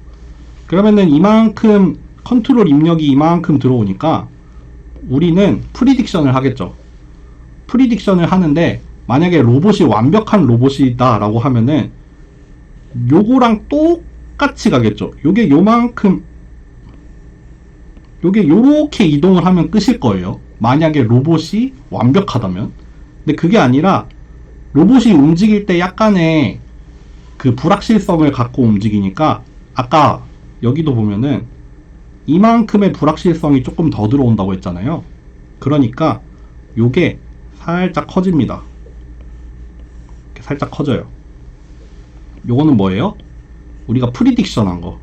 그러면은 이만큼 컨트롤 입력이 이만큼 들어오니까 우리는 프리딕션을 하겠죠. 프리딕션을 하는데 만약에 로봇이 완벽한 로봇이다 라고 하면은 요거랑 똑같이 가겠죠. 요게 요만큼 요게 요렇게 이동을 하면 끝일 거예요. 만약에 로봇이 완벽하다면. 근데 그게 아니라 로봇이 움직일 때 약간의 그 불확실성을 갖고 움직이니까 아까 여기도 보면은 이만큼의 불확실성이 조금 더 들어온다고 했잖아요. 그러니까 요게 살짝 커집니다. 이렇게 살짝 커져요. 요거는 뭐예요? 우리가 프리딕션 한 거.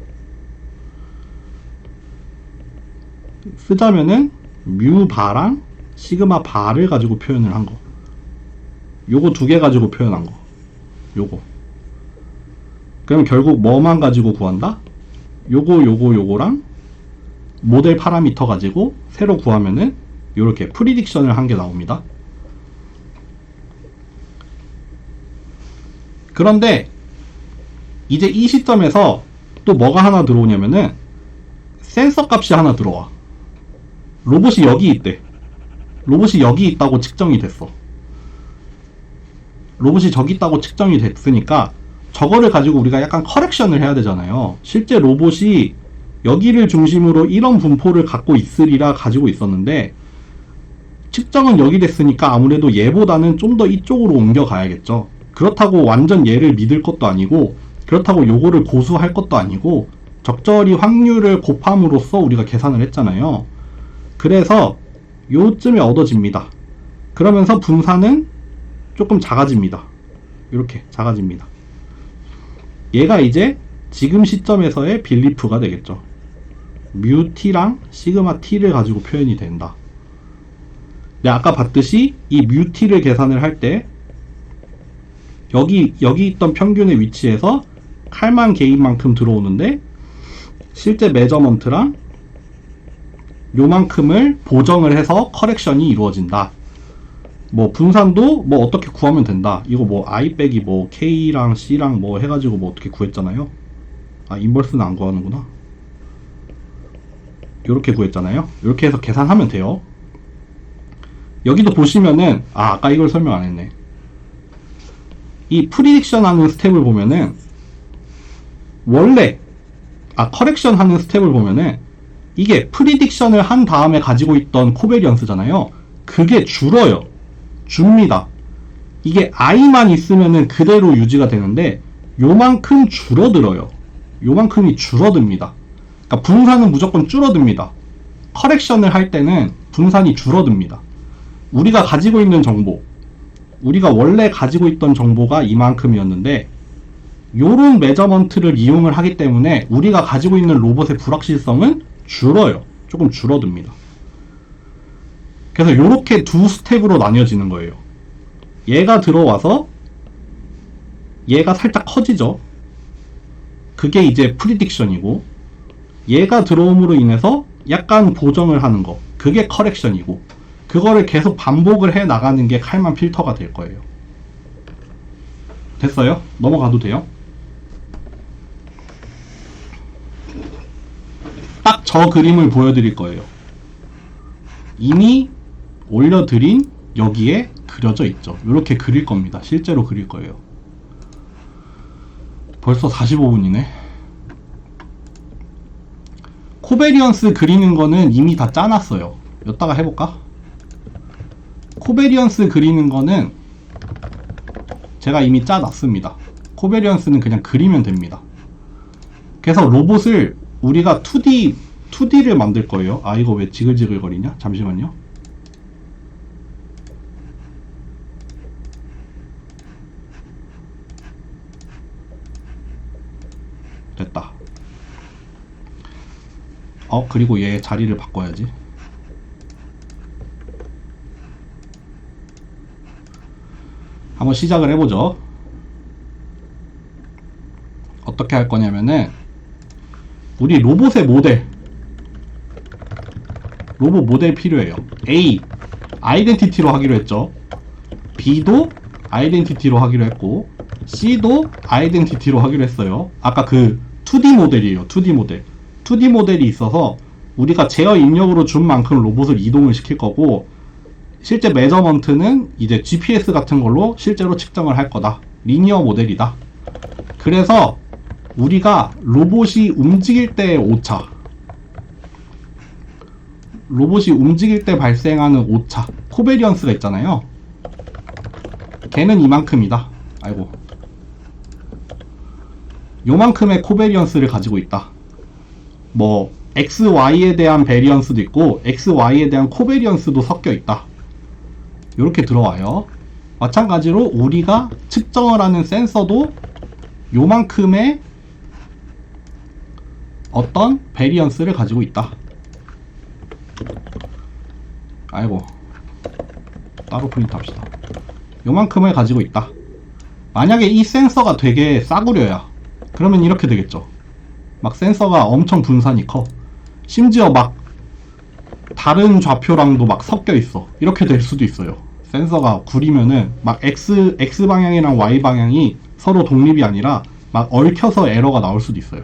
쓰자면은 뮤 바랑 시그마 바를 가지고 표현을 한 거. 요거 두 개 가지고 표현한 거. 요거. 그럼 결국 뭐만 가지고 구한다? 요거랑 모델 파라미터 가지고 새로 구하면은 요렇게 프리딕션을 한 게 나옵니다. 그런데 이제 이 시점에서 또 뭐가 하나 들어오냐면은 센서 값이 하나 들어와. 로봇이 여기 있대. 로봇이 여기 있다고 측정이 됐어. 로봇이 저기 있다고 측정이 됐으니까 저거를 가지고 우리가 약간 커렉션을 해야 되잖아요. 실제 로봇이 여기를 중심으로 이런 분포를 갖고 있으리라 가지고 있었는데 측정은 여기 됐으니까 아무래도 얘보다는 좀 더 이쪽으로 옮겨가야겠죠. 그렇다고 완전 얘를 믿을 것도 아니고 그렇다고 요거를 고수할 것도 아니고 적절히 확률을 곱함으로써 우리가 계산을 했잖아요. 그래서 요쯤에 얻어집니다. 그러면서 분산은 조금 작아집니다. 이렇게 작아집니다. 얘가 이제 지금 시점에서의 빌리프가 되겠죠. 뮤 t랑 시그마 t를 가지고 표현이 된다. 근데 아까 봤듯이 이 뮤 t를 계산을 할 때 여기 있던 평균의 위치에서 칼만 개인만큼 들어오는데 실제 메저먼트랑 요만큼을 보정을 해서 커렉션이 이루어진다. 뭐 분산도 뭐 어떻게 구하면 된다. 이거 뭐 I 빼기 뭐 K랑 C랑 뭐 해가지고 뭐 어떻게 구했잖아요. 아 인버스는 안 구하는구나. 요렇게 구했잖아요. 요렇게 해서 계산하면 돼요. 여기도 보시면은 아까 이걸 설명 안 했네. 이 프리딕션 하는 스텝을 보면은 원래 커렉션 하는 스텝을 보면은 이게 프리딕션을 한 다음에 가지고 있던 코베리언스잖아요. 그게 줄어요. 줍니다. 이게 i만 있으면은 그대로 유지가 되는데 요만큼 줄어들어요. 요만큼이 줄어듭니다. 그러니까 분산은 무조건 줄어듭니다. 커렉션을 할 때는 분산이 줄어듭니다. 우리가 가지고 있는 정보, 우리가 원래 가지고 있던 정보가 이만큼이었는데 요런 메저먼트를 이용을 하기 때문에 우리가 가지고 있는 로봇의 불확실성은 줄어요. 조금 줄어듭니다. 그래서 요렇게 두 스텝으로 나뉘어지는 거예요. 얘가 들어와서 얘가 살짝 커지죠. 그게 이제 프리딕션이고 얘가 들어옴으로 인해서 약간 보정을 하는 거, 그게 커렉션이고 그거를 계속 반복을 해 나가는 게 칼만 필터가 될 거예요. 됐어요? 넘어가도 돼요? 딱 저 그림을 보여드릴 거예요. 이미 올려드린 여기에 그려져 있죠. 이렇게 그릴 겁니다. 실제로 그릴 거예요. 벌써 45분이네. 코베리언스 그리는 거는 이미 다 짜놨어요. 여기다가 해볼까? 코베리언스 그리는 거는 제가 이미 짜놨습니다. 코베리언스는 그냥 그리면 됩니다. 그래서 로봇을 우리가 2D를 만들 거예요. 아 이거 왜 지글지글 거리냐? 잠시만요. 됐다. 그리고 얘 자리를 바꿔야지. 한번 시작을 해보죠. 어떻게 할 거냐면은 우리 로봇의 모델, 로봇 모델 필요해요. A 아이덴티티로 하기로 했죠. B도 아이덴티티로 하기로 했고 C도 아이덴티티로 하기로 했어요. 아까 그 2D 모델이에요. 2D 모델. 2D 모델이 있어서 우리가 제어 입력으로 준 만큼 로봇을 이동을 시킬 거고 실제 메저먼트는 이제 GPS 같은 걸로 실제로 측정을 할 거다. 리니어 모델이다. 그래서 우리가 로봇이 움직일 때의 오차, 로봇이 움직일 때 발생하는 오차, 코베리언스가 있잖아요. 걔는 이만큼이다. 아이고. 요만큼의 코베리언스를 가지고 있다. 뭐 XY에 대한 베리언스도 있고 XY에 대한 코베리언스도 섞여 있다. 이렇게 들어와요. 마찬가지로 우리가 측정을 하는 센서도 요만큼의 어떤 베리언스를 가지고 있다. 아이고, 따로 프린트 합시다. 요만큼을 가지고 있다. 만약에 이 센서가 되게 싸구려야, 그러면 이렇게 되겠죠. 막 센서가 엄청 분산이 커. 심지어 막 다른 좌표랑도 막 섞여 있어. 이렇게 될 수도 있어요. 센서가 구리면은 막 X 방향이랑 Y 방향이 서로 독립이 아니라 막 얽혀서 에러가 나올 수도 있어요.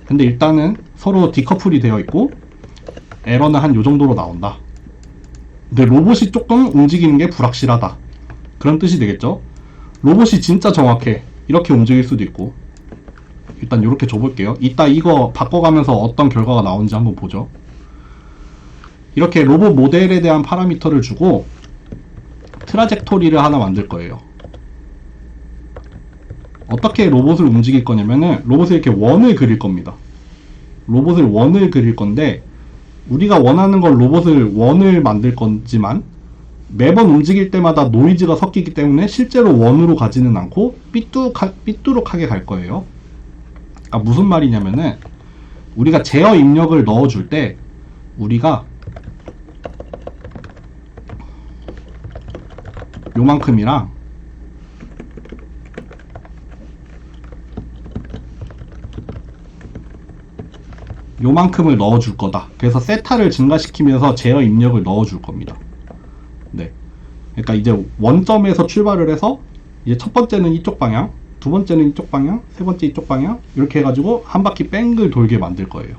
근데 일단은 서로 디커플이 되어 있고 에러는 한 요 정도로 나온다. 근데 로봇이 조금 움직이는 게 불확실하다. 그런 뜻이 되겠죠? 로봇이 진짜 정확해. 이렇게 움직일 수도 있고. 일단 이렇게 줘볼게요. 이따 이거 바꿔가면서 어떤 결과가 나오는지 한번 보죠. 이렇게 로봇 모델에 대한 파라미터를 주고 트라젝토리를 하나 만들 거예요. 어떻게 로봇을 움직일 거냐면은 로봇을 이렇게 원을 그릴 겁니다. 로봇을 원을 그릴 건데 우리가 원하는 건 로봇을 원을 만들 거지만 매번 움직일 때마다 노이즈가 섞이기 때문에 실제로 원으로 가지는 않고 삐뚤하게 갈 거예요. 그러니까 무슨 말이냐면은 우리가 제어 입력을 넣어줄 때 우리가 요만큼이랑 요만큼을 넣어줄 거다. 그래서 세타를 증가시키면서 제어 입력을 넣어줄 겁니다. 네. 그러니까 이제 원점에서 출발을 해서 이제 첫 번째는 이쪽 방향, 두 번째는 이쪽 방향, 세 번째 이쪽 방향 이렇게 해가지고 한 바퀴 뺑글 돌게 만들 거예요.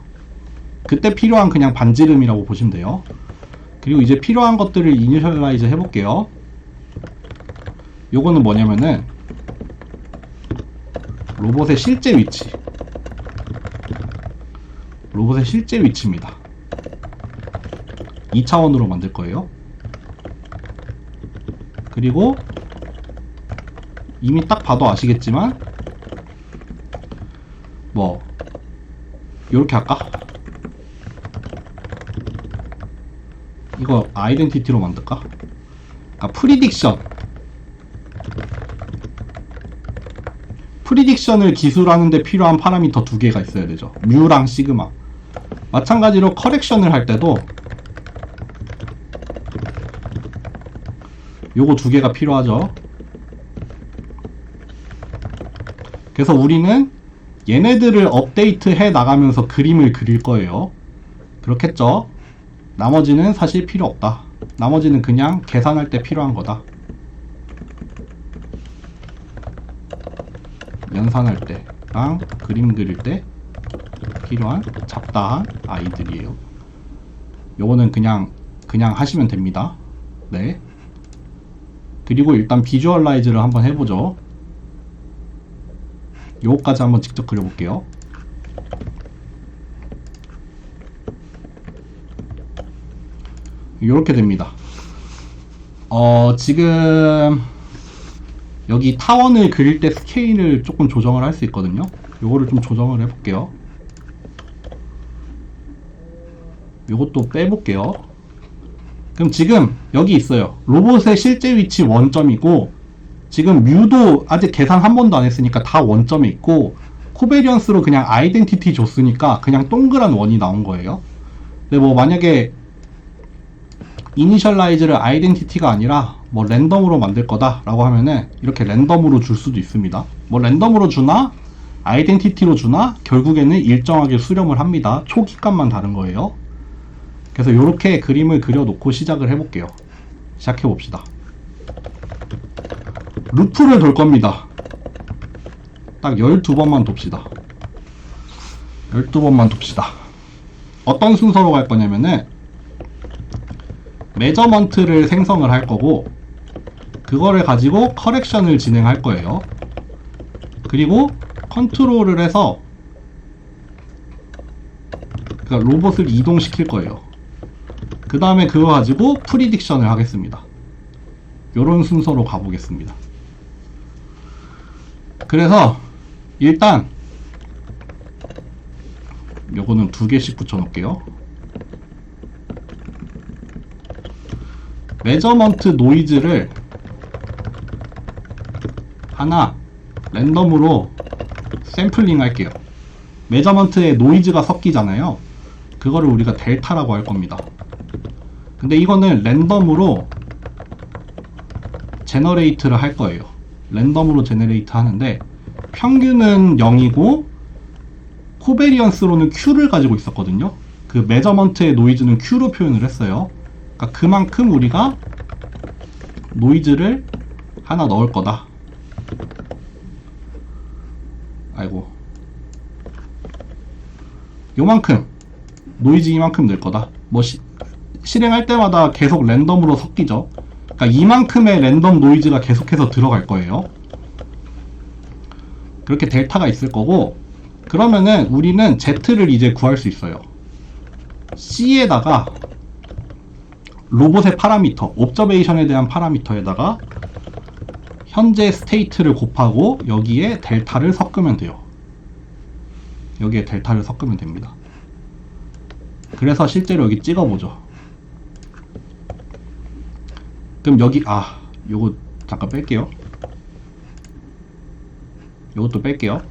그때 필요한 그냥 반지름이라고 보시면 돼요. 그리고 이제 필요한 것들을 이니셜라이즈 해볼게요. 요거는 뭐냐면은 로봇의 실제 위치. 로봇의 실제 위치입니다. 2차원으로 만들 거예요. 그리고 이미 딱 봐도 아시겠지만 뭐 요렇게 할까? 이거 아이덴티티로 만들까? 아, 프리딕션을 기술하는데 필요한 파라미터 두 개가 있어야 되죠. 뮤랑 시그마. 마찬가지로 커렉션을 할 때도 요거 두 개가 필요하죠. 그래서 우리는 얘네들을 업데이트 해 나가면서 그림을 그릴 거예요. 그렇겠죠? 나머지는 사실 필요 없다. 나머지는 그냥 계산할 때 필요한 거다. 연산할 때랑 그림 그릴 때 필요한 잡다한 아이들이에요. 요거는 그냥 하시면 됩니다. 네. 그리고 일단 비주얼라이즈를 한번 해보죠. 요거까지 한번 직접 그려볼게요. 요렇게 됩니다. 지금 여기 타원을 그릴 때 스케일을 조금 조정을 할 수 있거든요. 요거를 좀 조정을 해볼게요. 요것도 빼볼게요. 그럼 지금 여기 있어요. 로봇의 실제 위치 원점이고 지금 뮤도 아직 계산 한 번도 안 했으니까 다 원점에 있고 코베리언스로 그냥 아이덴티티 줬으니까 그냥 동그란 원이 나온 거예요. 근데 뭐 만약에 이니셜라이즈를 아이덴티티가 아니라 뭐 랜덤으로 만들 거다 라고 하면은 이렇게 랜덤으로 줄 수도 있습니다. 뭐 랜덤으로 주나 아이덴티티로 주나 결국에는 일정하게 수렴을 합니다. 초기값만 다른 거예요. 그래서 이렇게 그림을 그려놓고 시작을 해볼게요. 시작해봅시다. 루프를 돌 겁니다. 딱 12번만 돕시다. 12번만 돕시다. 어떤 순서로 갈 거냐면은 메저먼트를 생성을 할 거고 그거를 가지고 커렉션을 진행할 거예요. 그리고 컨트롤을 해서 그러니까 로봇을 이동시킬 거예요. 그 다음에 그거 가지고 프리딕션을 하겠습니다. 요런 순서로 가보겠습니다. 그래서 일단 요거는 2개씩 붙여놓을게요. 메저먼트 노이즈를 하나 랜덤으로 샘플링 할게요. 메저먼트에 노이즈가 섞이잖아요. 그거를 우리가 델타라고 할 겁니다. 근데 이거는 랜덤으로 제너레이트를 할 거예요. 랜덤으로 제너레이트 하는데 평균은 0이고 코베리언스로는 Q를 가지고 있었거든요. 그 메저먼트의 노이즈는 Q로 표현을 했어요. 그러니까 그만큼 우리가 노이즈를 하나 넣을 거다. 아이고, 요만큼 노이즈 이만큼 넣을 거다. 뭐 실행할 때마다 계속 랜덤으로 섞이죠. 그러니까 이만큼의 랜덤 노이즈가 계속해서 들어갈 거예요. 그렇게 델타가 있을 거고, 그러면은 우리는 Z를 이제 구할 수 있어요. C에다가 로봇의 파라미터, 옵저베이션에 대한 파라미터에다가 현재 스테이트를 곱하고 여기에 델타를 섞으면 돼요. 여기에 델타를 섞으면 됩니다. 그래서 실제로 여기 찍어보죠. 그럼 여기 요거 잠깐 뺄게요. 요것도 뺄게요.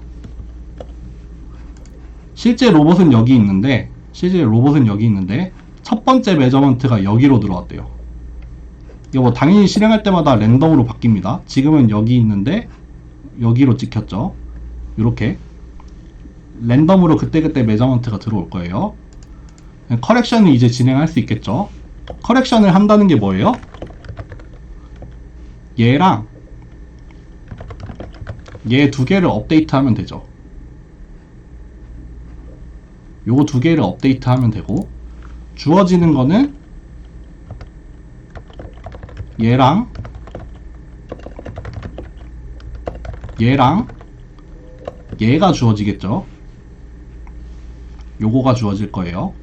실제 로봇은 여기 있는데 첫 번째 메저먼트가 여기로 들어왔대요. 이거 뭐 당연히 실행할 때마다 랜덤으로 바뀝니다. 지금은 여기 있는데 여기로 찍혔죠. 이렇게 랜덤으로 그때그때 메저먼트가 들어올 거예요. 커렉션을 이제 진행할 수 있겠죠. 커렉션을 한다는 게 뭐예요? 얘랑 얘 2개를 업데이트하면 되죠. 요거 2개를 업데이트하면 되고, 주어지는 거는 얘랑 얘가 주어지겠죠. 요거가 주어질 거예요.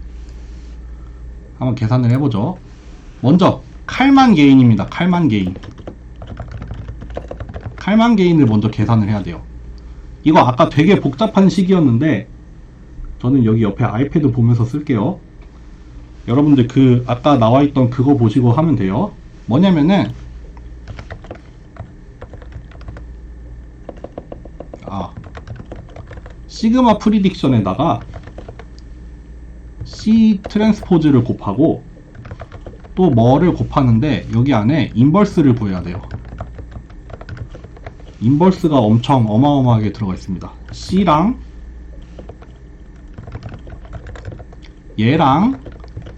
한번 계산을 해보죠. 먼저 칼만 게인입니다. 칼만 게인을 먼저 계산을 해야 돼요. 이거 아까 되게 복잡한 식이었는데 저는 여기 옆에 아이패드 보면서 쓸게요. 여러분들 그 아까 나와있던 그거 보시고 하면 돼요. 뭐냐면은 시그마 프리딕션에다가 C 트랜스포즈를 곱하고 또 뭐를 곱하는데 여기 안에 인버스를 구해야 돼요. 인버스가 엄청 어마어마하게 들어가 있습니다. C랑 얘랑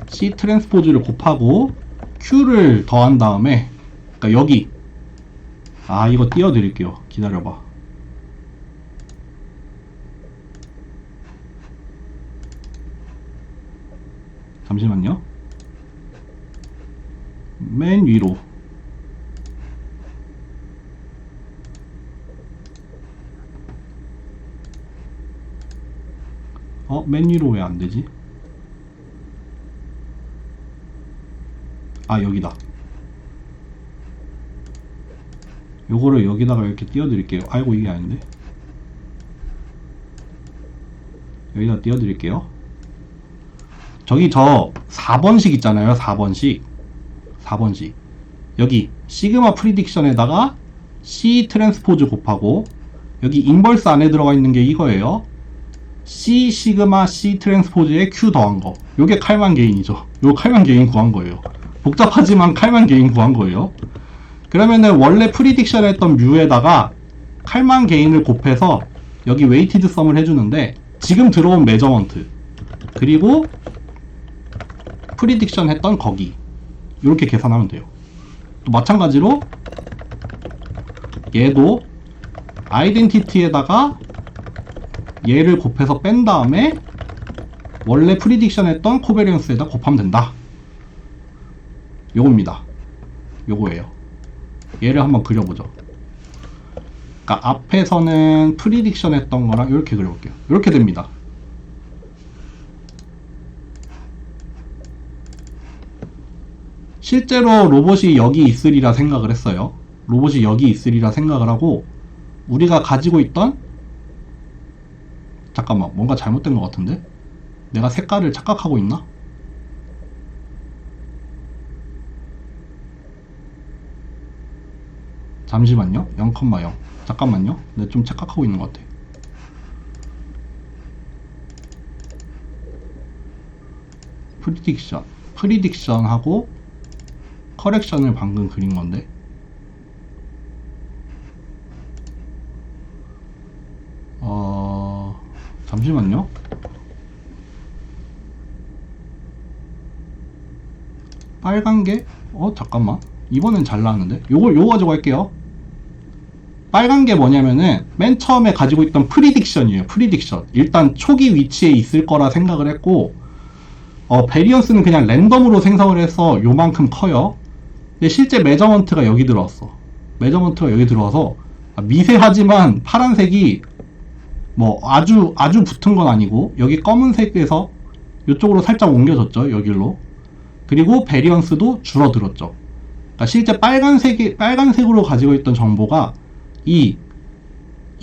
C 트랜스포즈를 곱하고 Q를 더한 다음에, 그러니까 여기 이거 띄워드릴게요. 기다려봐. 잠시만요. 맨 위로 맨 위로 왜 안 되지? 여기다. 요거를 여기다가 이렇게 띄워드릴게요. 아이고, 이게 아닌데. 여기다 띄워드릴게요. 저기 저 4번식 있잖아요. 4번식. 여기 시그마 프리딕션에다가 C 트랜스포즈 곱하고 여기 인버스 안에 들어가 있는 게 이거예요. C 시그마 C 트랜스포즈에 Q 더한 거. 요게 칼만 게인이죠. 요 칼만 게인 구한 거예요. 복잡하지만 칼만 게인 구한 거예요. 그러면은 원래 프리딕션 했던 뮤에다가 칼만 게인을 곱해서 여기 웨이티드 썸을 해주는데, 지금 들어온 메저먼트 그리고 프리딕션 했던 거기, 이렇게 계산하면 돼요. 또 마찬가지로 얘도 아이덴티티에다가 얘를 곱해서 뺀 다음에 원래 프리딕션 했던 코베리언스에다 곱하면 된다. 요겁니다. 요거예요. 얘를 한번 그려보죠. 그러니까 앞에서는 프리딕션 했던 거랑 이렇게 그려볼게요. 이렇게 됩니다. 실제로 로봇이 여기 있으리라 생각을 했어요. 로봇이 여기 있으리라 생각을 하고 우리가 가지고 있던 잠깐만 뭔가 잘못된 것 같은데? 내가 색깔을 착각하고 있나? 잠시만요. 0,0 잠깐만요. 내가 좀 착각하고 있는 것 같아. 프리딕션하고 커렉션을 방금 그린 건데 잠시만요. 빨간 게 잠깐만 이번엔 잘 나왔는데 요거 가지고 할게요. 빨간 게 뭐냐면은 맨 처음에 가지고 있던 프리딕션이에요. 프리딕션 일단 초기 위치에 있을 거라 생각을 했고 베리언스는 그냥 랜덤으로 생성을 해서 요만큼 커요. 근데 실제 메저먼트가 여기 들어왔어. 메저먼트가 여기 들어와서 미세하지만 파란색이 뭐 아주 붙은 건 아니고 여기 검은색에서 이쪽으로 살짝 옮겨졌죠. 여기로. 그리고 베리언스도 줄어들었죠. 그러니까 실제 빨간색으로 가지고 있던 정보가 이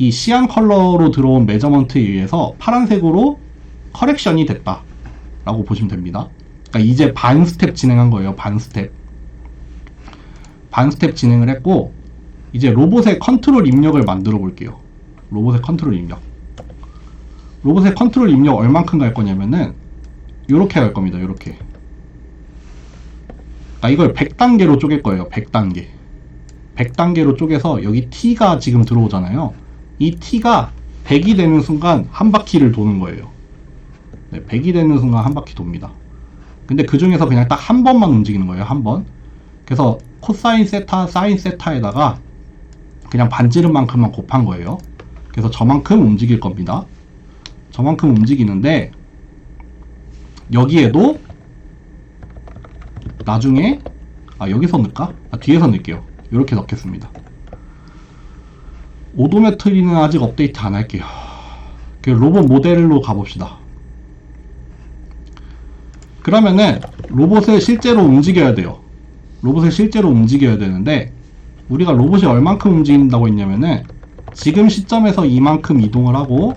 시안 컬러로 들어온 메저먼트에 의해서 파란색으로 커렉션이 됐다 라고 보시면 됩니다. 그러니까 이제 반 스텝 진행한 거예요. 반 스텝 진행을 했고 이제 로봇의 컨트롤 입력을 만들어 볼게요. 로봇의 컨트롤 입력 얼만큼 갈 거냐면은 요렇게 갈 겁니다. 요렇게. 그러니까 이걸 100단계로 쪼갤 거예요. 100단계로 쪼개서 여기 T가 지금 들어오잖아요. 이 T가 100이 되는 순간 한 바퀴를 도는 거예요. 네, 100이 되는 순간 한 바퀴 돕니다. 근데 그 중에서 그냥 딱 한 번만 움직이는 거예요. 한 번. 그래서 코사인 세타, 사인 세타에다가 그냥 반지름만큼만 곱한 거예요. 그래서 저만큼 움직일 겁니다. 저만큼 움직이는데 여기에도 나중에 여기서 넣을까? 뒤에서 넣을게요. 이렇게 넣겠습니다. 오도메트리는 아직 업데이트 안 할게요. 로봇 모델로 가봅시다. 그러면은 로봇을 실제로 움직여야 돼요. 로봇을 실제로 움직여야 되는데 우리가 로봇이 얼만큼 움직인다고 했냐면은 지금 시점에서 이만큼 이동을 하고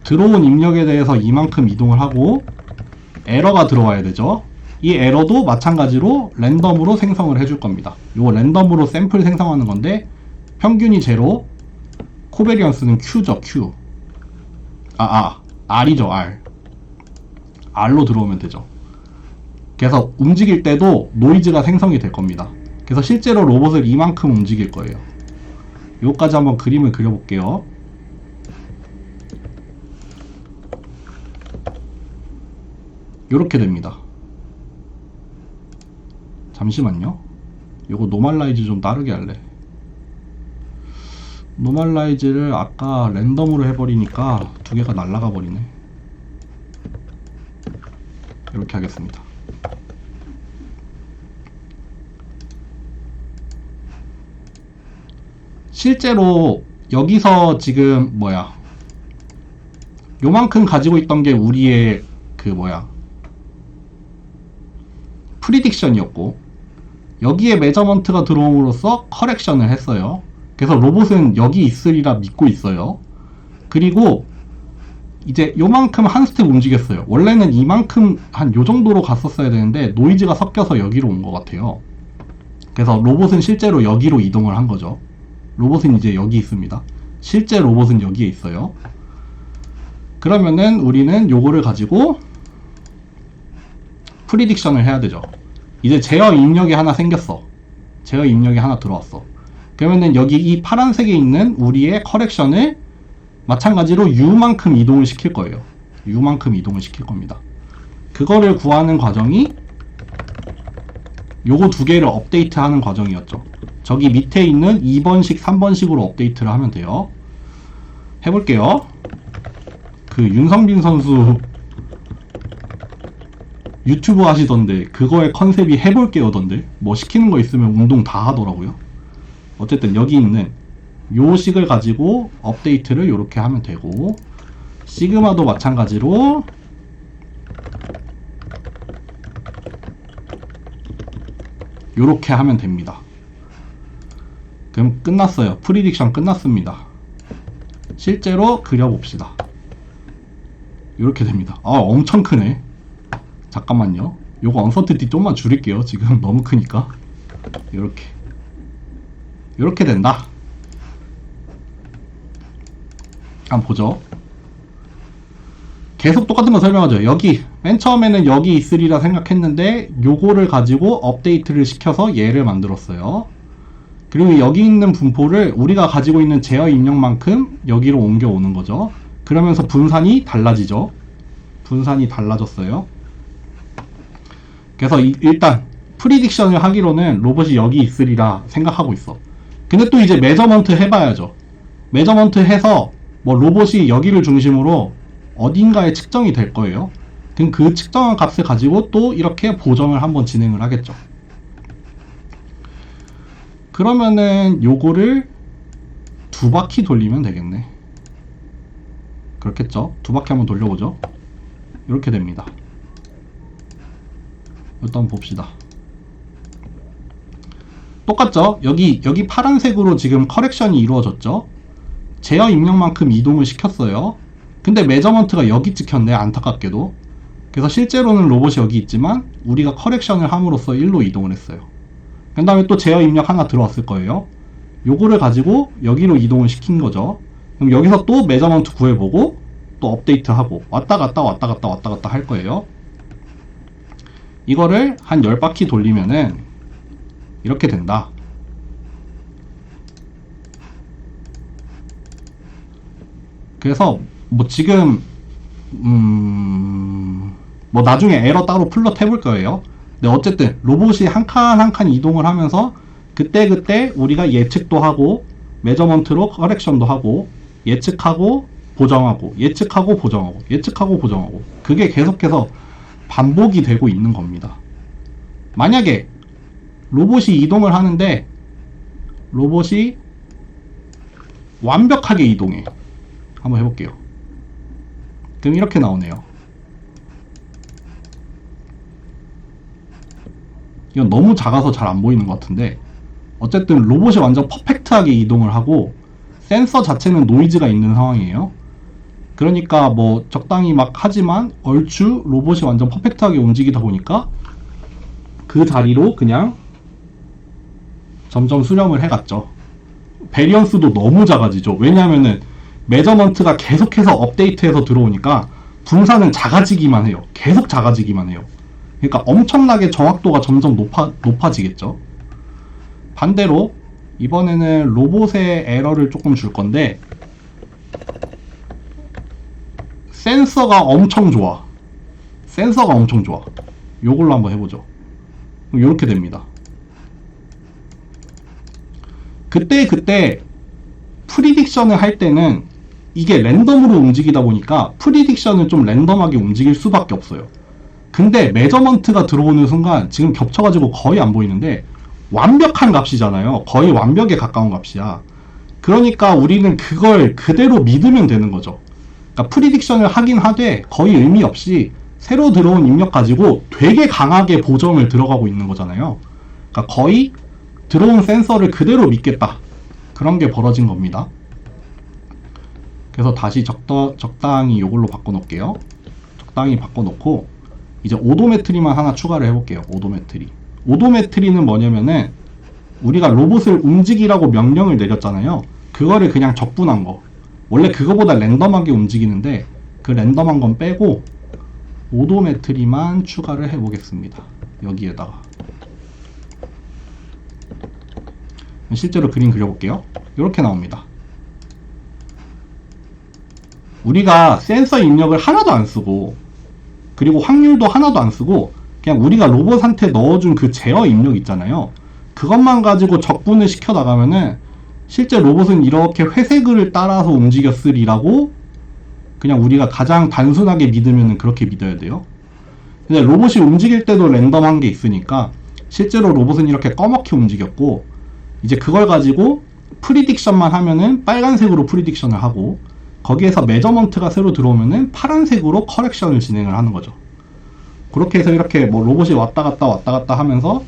들어온 입력에 대해서 이만큼 이동을 하고 에러가 들어와야 되죠. 이 에러도 마찬가지로 랜덤으로 생성을 해줄 겁니다. 요거 랜덤으로 샘플 생성하는 건데 평균이 제로, 코베리언스는 Q죠. Q. R이죠. R로 들어오면 되죠. 그래서 움직일 때도 노이즈가 생성이 될 겁니다. 그래서 실제로 로봇을 이만큼 움직일 거예요. 요까지 한번 그림을 그려볼게요. 요렇게 됩니다. 잠시만요. 요거 노멀라이즈 좀 다르게 할래. 노멀라이즈를 아까 랜덤으로 해버리니까 두 개가 날아가 버리네. 이렇게 하겠습니다. 실제로 여기서 지금 요만큼 가지고 있던 게 우리의 프리딕션이었고 여기에 메저먼트가 들어옴으로써 커렉션을 했어요. 그래서 로봇은 여기 있으리라 믿고 있어요. 그리고 이제 요만큼 한 스텝 움직였어요. 원래는 이만큼 한 요정도로 갔었어야 되는데 노이즈가 섞여서 여기로 온 것 같아요. 그래서 로봇은 실제로 여기로 이동을 한 거죠. 로봇은 이제 여기 있습니다. 실제 로봇은 여기에 있어요. 그러면은 우리는 요거를 가지고 프리딕션을 해야 되죠. 이제 제어 입력이 하나 생겼어. 제어 입력이 하나 들어왔어. 그러면은 여기 이 파란색에 있는 우리의 커렉션을 마찬가지로 U만큼 이동을 시킬 거예요. U만큼 이동을 시킬 겁니다. 그거를 구하는 과정이 요거 두 개를 업데이트 하는 과정이었죠. 저기 밑에 있는 2번식, 3번식으로 업데이트를 하면 돼요. 해볼게요. 윤성빈 선수 유튜브 하시던데 그거의 컨셉이 해볼게요던데 뭐 시키는 거 있으면 운동 다 하더라고요. 어쨌든 여기 있는 요 식을 가지고 업데이트를 이렇게 하면 되고 시그마도 마찬가지로 요렇게 하면 됩니다. 그럼 끝났어요. 프리딕션 끝났습니다. 실제로 그려봅시다. 요렇게 됩니다. 아, 엄청 크네. 잠깐만요. 요거 언서티티 좀만 줄일게요. 지금 너무 크니까. 요렇게 된다. 한번 보죠. 계속 똑같은 거 설명하죠. 여기 맨 처음에는 여기 있으리라 생각했는데 요거를 가지고 업데이트를 시켜서 얘를 만들었어요. 그리고 여기 있는 분포를 우리가 가지고 있는 제어 입력만큼 여기로 옮겨오는 거죠. 그러면서 분산이 달라지죠. 분산이 달라졌어요. 그래서 일단 프리딕션을 하기로는 로봇이 여기 있으리라 생각하고 있어. 근데 또 이제 메저먼트 해봐야죠. 메저먼트 해서 뭐 로봇이 여기를 중심으로 어딘가에 측정이 될 거예요. 그럼 그 측정한 값을 가지고 또 이렇게 보정을 한번 진행을 하겠죠. 그러면은 요거를 2바퀴 돌리면 되겠네. 그렇겠죠. 2바퀴 한번 돌려보죠. 이렇게 됩니다. 일단 봅시다. 똑같죠? 여기 파란색으로 지금 커렉션이 이루어졌죠? 제어 입력만큼 이동을 시켰어요. 근데 메저먼트가 여기 찍혔네, 안타깝게도. 그래서 실제로는 로봇이 여기 있지만 우리가 커렉션을 함으로써 1로 이동을 했어요. 그 다음에 또 제어 입력 하나 들어왔을 거예요. 요거를 가지고 여기로 이동을 시킨 거죠. 그럼 여기서 또 메저먼트 구해보고 또 업데이트하고 왔다 갔다 할 거예요. 이거를 한 10바퀴 돌리면은 이렇게 된다. 그래서 뭐 지금 뭐 나중에 에러 따로 플롯 해볼 거예요. 근데 어쨌든 로봇이 한 칸 한 칸 이동을 하면서 그때 우리가 예측도 하고 메저먼트로 커렉션도 하고 예측하고 보정하고 예측하고 보정하고 예측하고 보정하고 그게 계속해서 반복이 되고 있는 겁니다. 만약에 로봇이 이동을 하는데 로봇이 완벽하게 이동해. 한번 해볼게요. 그럼 이렇게 나오네요. 이건 너무 작아서 잘 안 보이는 것 같은데 어쨌든 로봇이 완전 퍼펙트하게 이동을 하고 센서 자체는 노이즈가 있는 상황이에요. 그러니까 뭐 적당히 막 하지만 얼추 로봇이 완전 퍼펙트하게 움직이다 보니까 그 자리로 그냥 점점 수렴을 해갔죠. 베리언스도 너무 작아지죠. 왜냐하면은 메저먼트가 계속해서 업데이트해서 들어오니까 분산은 작아지기만 해요. 계속 작아지기만 해요. 그러니까 엄청나게 정확도가 점점 높아지겠죠. 반대로 이번에는 로봇의 에러를 조금 줄 건데 센서가 엄청 좋아. 센서가 엄청 좋아. 요걸로 한번 해보죠. 요렇게 됩니다. 그때 프리딕션을 할 때는 이게 랜덤으로 움직이다 보니까 프리딕션은 좀 랜덤하게 움직일 수밖에 없어요. 근데 메저먼트가 들어오는 순간 지금 겹쳐가지고 거의 안 보이는데 완벽한 값이잖아요. 거의 완벽에 가까운 값이야. 그러니까 우리는 그걸 그대로 믿으면 되는 거죠. 그러니까 프리딕션을 하긴 하되 거의 의미 없이 새로 들어온 입력 가지고 되게 강하게 보정을 들어가고 있는 거잖아요. 그러니까 거의 들어온 센서를 그대로 믿겠다. 그런 게 벌어진 겁니다. 그래서 다시 적당히 이걸로 바꿔놓을게요. 적당히 바꿔놓고 이제 오도메트리만 하나 추가를 해볼게요. 오도메트리. 오도메트리는 뭐냐면은 우리가 로봇을 움직이라고 명령을 내렸잖아요. 그거를 그냥 적분한 거. 원래 그거보다 랜덤하게 움직이는데 그 랜덤한 건 빼고 오도메트리만 추가를 해보겠습니다. 여기에다가 실제로 그림 그려볼게요. 이렇게 나옵니다. 우리가 센서 입력을 하나도 안 쓰고 그리고 확률도 하나도 안 쓰고 그냥 우리가 로봇한테 넣어준 그 제어 입력 있잖아요. 그것만 가지고 적분을 시켜 나가면은 실제 로봇은 이렇게 회색을 따라서 움직였으리라고 그냥 우리가 가장 단순하게 믿으면 그렇게 믿어야 돼요. 근데 로봇이 움직일 때도 랜덤한 게 있으니까 실제로 로봇은 이렇게 꺼멓게 움직였고 이제 그걸 가지고 프리딕션만 하면은 빨간색으로 프리딕션을 하고 거기에서 메저먼트가 새로 들어오면은 파란색으로 커렉션을 진행을 하는 거죠. 그렇게 해서 이렇게 뭐 로봇이 왔다 갔다 하면서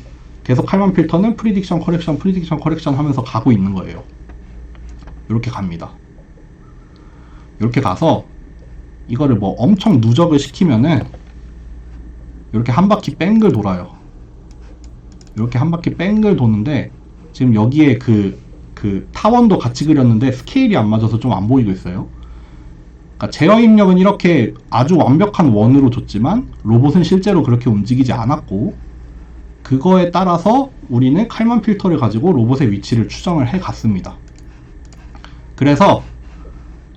계속 칼만 필터는 프리딕션 커렉션 프리딕션 커렉션 하면서 가고 있는 거예요. 이렇게 갑니다. 이렇게 가서 이거를 뭐 엄청 누적을 시키면은 이렇게 한 바퀴 뺑글 돌아요. 이렇게 한 바퀴 뺑글 도는데 지금 여기에 그 타원도 같이 그렸는데 스케일이 안 맞아서 좀 안 보이고 있어요. 그러니까 제어 입력은 이렇게 아주 완벽한 원으로 줬지만 로봇은 실제로 그렇게 움직이지 않았고, 그거에 따라서 우리는 칼만 필터를 가지고 로봇의 위치를 추정을 해 갔습니다. 그래서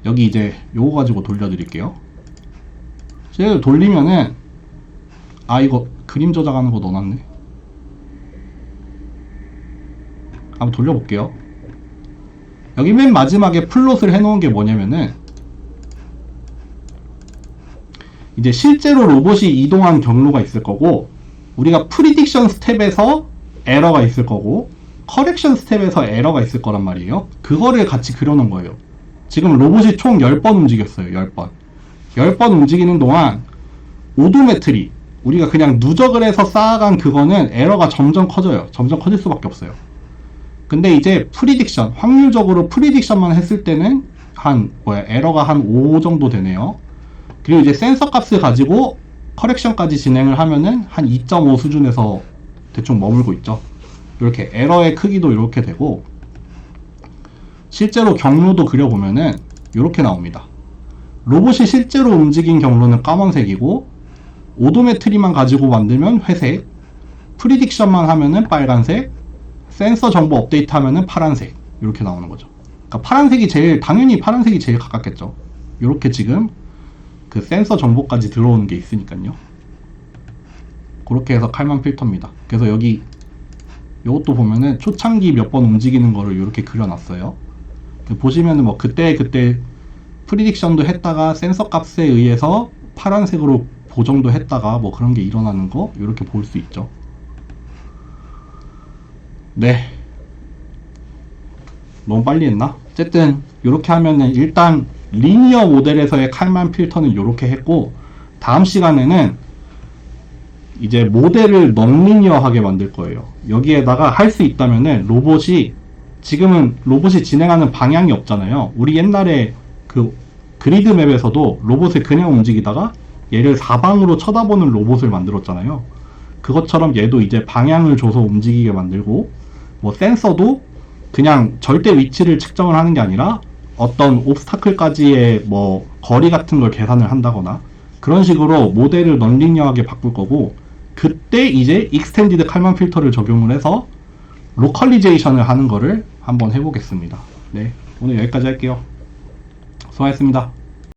여기 이제 요거 가지고 돌려드릴게요. 이제 돌리면은, 아 이거 그림 저장하는 거 넣어놨네. 한번 돌려볼게요. 여기 맨 마지막에 플롯을 해놓은 게 뭐냐면은, 이제 실제로 로봇이 이동한 경로가 있을 거고, 우리가 프리딕션 스텝에서 에러가 있을 거고, 커렉션 스텝에서 에러가 있을 거란 말이에요. 그거를 같이 그려놓은 거예요. 지금 로봇이 총 10번 움직였어요. 10번. 10번 움직이는 동안 오도메트리, 우리가 그냥 누적을 해서 쌓아간 그거는 에러가 점점 커져요. 점점 커질 수밖에 없어요. 근데 이제 프리딕션, 확률적으로 프리딕션만 했을 때는 에러가 한 5 정도 되네요. 그리고 이제 센서 값을 가지고 커렉션까지 진행을 하면은 한 2.5 수준에서 대충 머물고 있죠. 이렇게 에러의 크기도 이렇게 되고, 실제로 경로도 그려보면은 이렇게 나옵니다. 로봇이 실제로 움직인 경로는 까만색이고, 오도메트리만 가지고 만들면 회색, 프리딕션만 하면은 빨간색, 센서 정보 업데이트 하면은 파란색, 이렇게 나오는 거죠. 그러니까 파란색이 당연히 파란색이 제일 가깝겠죠. 이렇게 지금 그 센서 정보까지 들어오는 게 있으니까요. 그렇게 해서 칼만 필터입니다. 그래서 여기 이것도 보면은 초창기 몇 번 움직이는 거를 이렇게 그려놨어요. 보시면은 뭐 그때 프리딕션도 했다가 센서 값에 의해서 파란색으로 보정도 했다가 뭐 그런 게 일어나는 거 이렇게 볼 수 있죠. 네, 너무 빨리 했나? 어쨌든 이렇게 하면은 일단 리니어 모델에서의 칼만 필터는 이렇게 했고, 다음 시간에는 이제 모델을 넌리니어하게 만들 거예요. 여기에다가 할 수 있다면은 지금은 로봇이 진행하는 방향이 없잖아요. 우리 옛날에 그 그리드 맵에서도 로봇을 그냥 움직이다가 얘를 사방으로 쳐다보는 로봇을 만들었잖아요. 그것처럼 얘도 이제 방향을 줘서 움직이게 만들고, 뭐 센서도 그냥 절대 위치를 측정을 하는 게 아니라 어떤 옵스타클까지의 뭐 거리 같은 걸 계산을 한다거나 그런 식으로 모델을 넌리니어하게 바꿀 거고, 그때 이제 익스텐디드 칼만 필터를 적용을 해서 로컬리제이션을 하는 거를 한번 해보겠습니다. 네, 오늘 여기까지 할게요. 수고하셨습니다.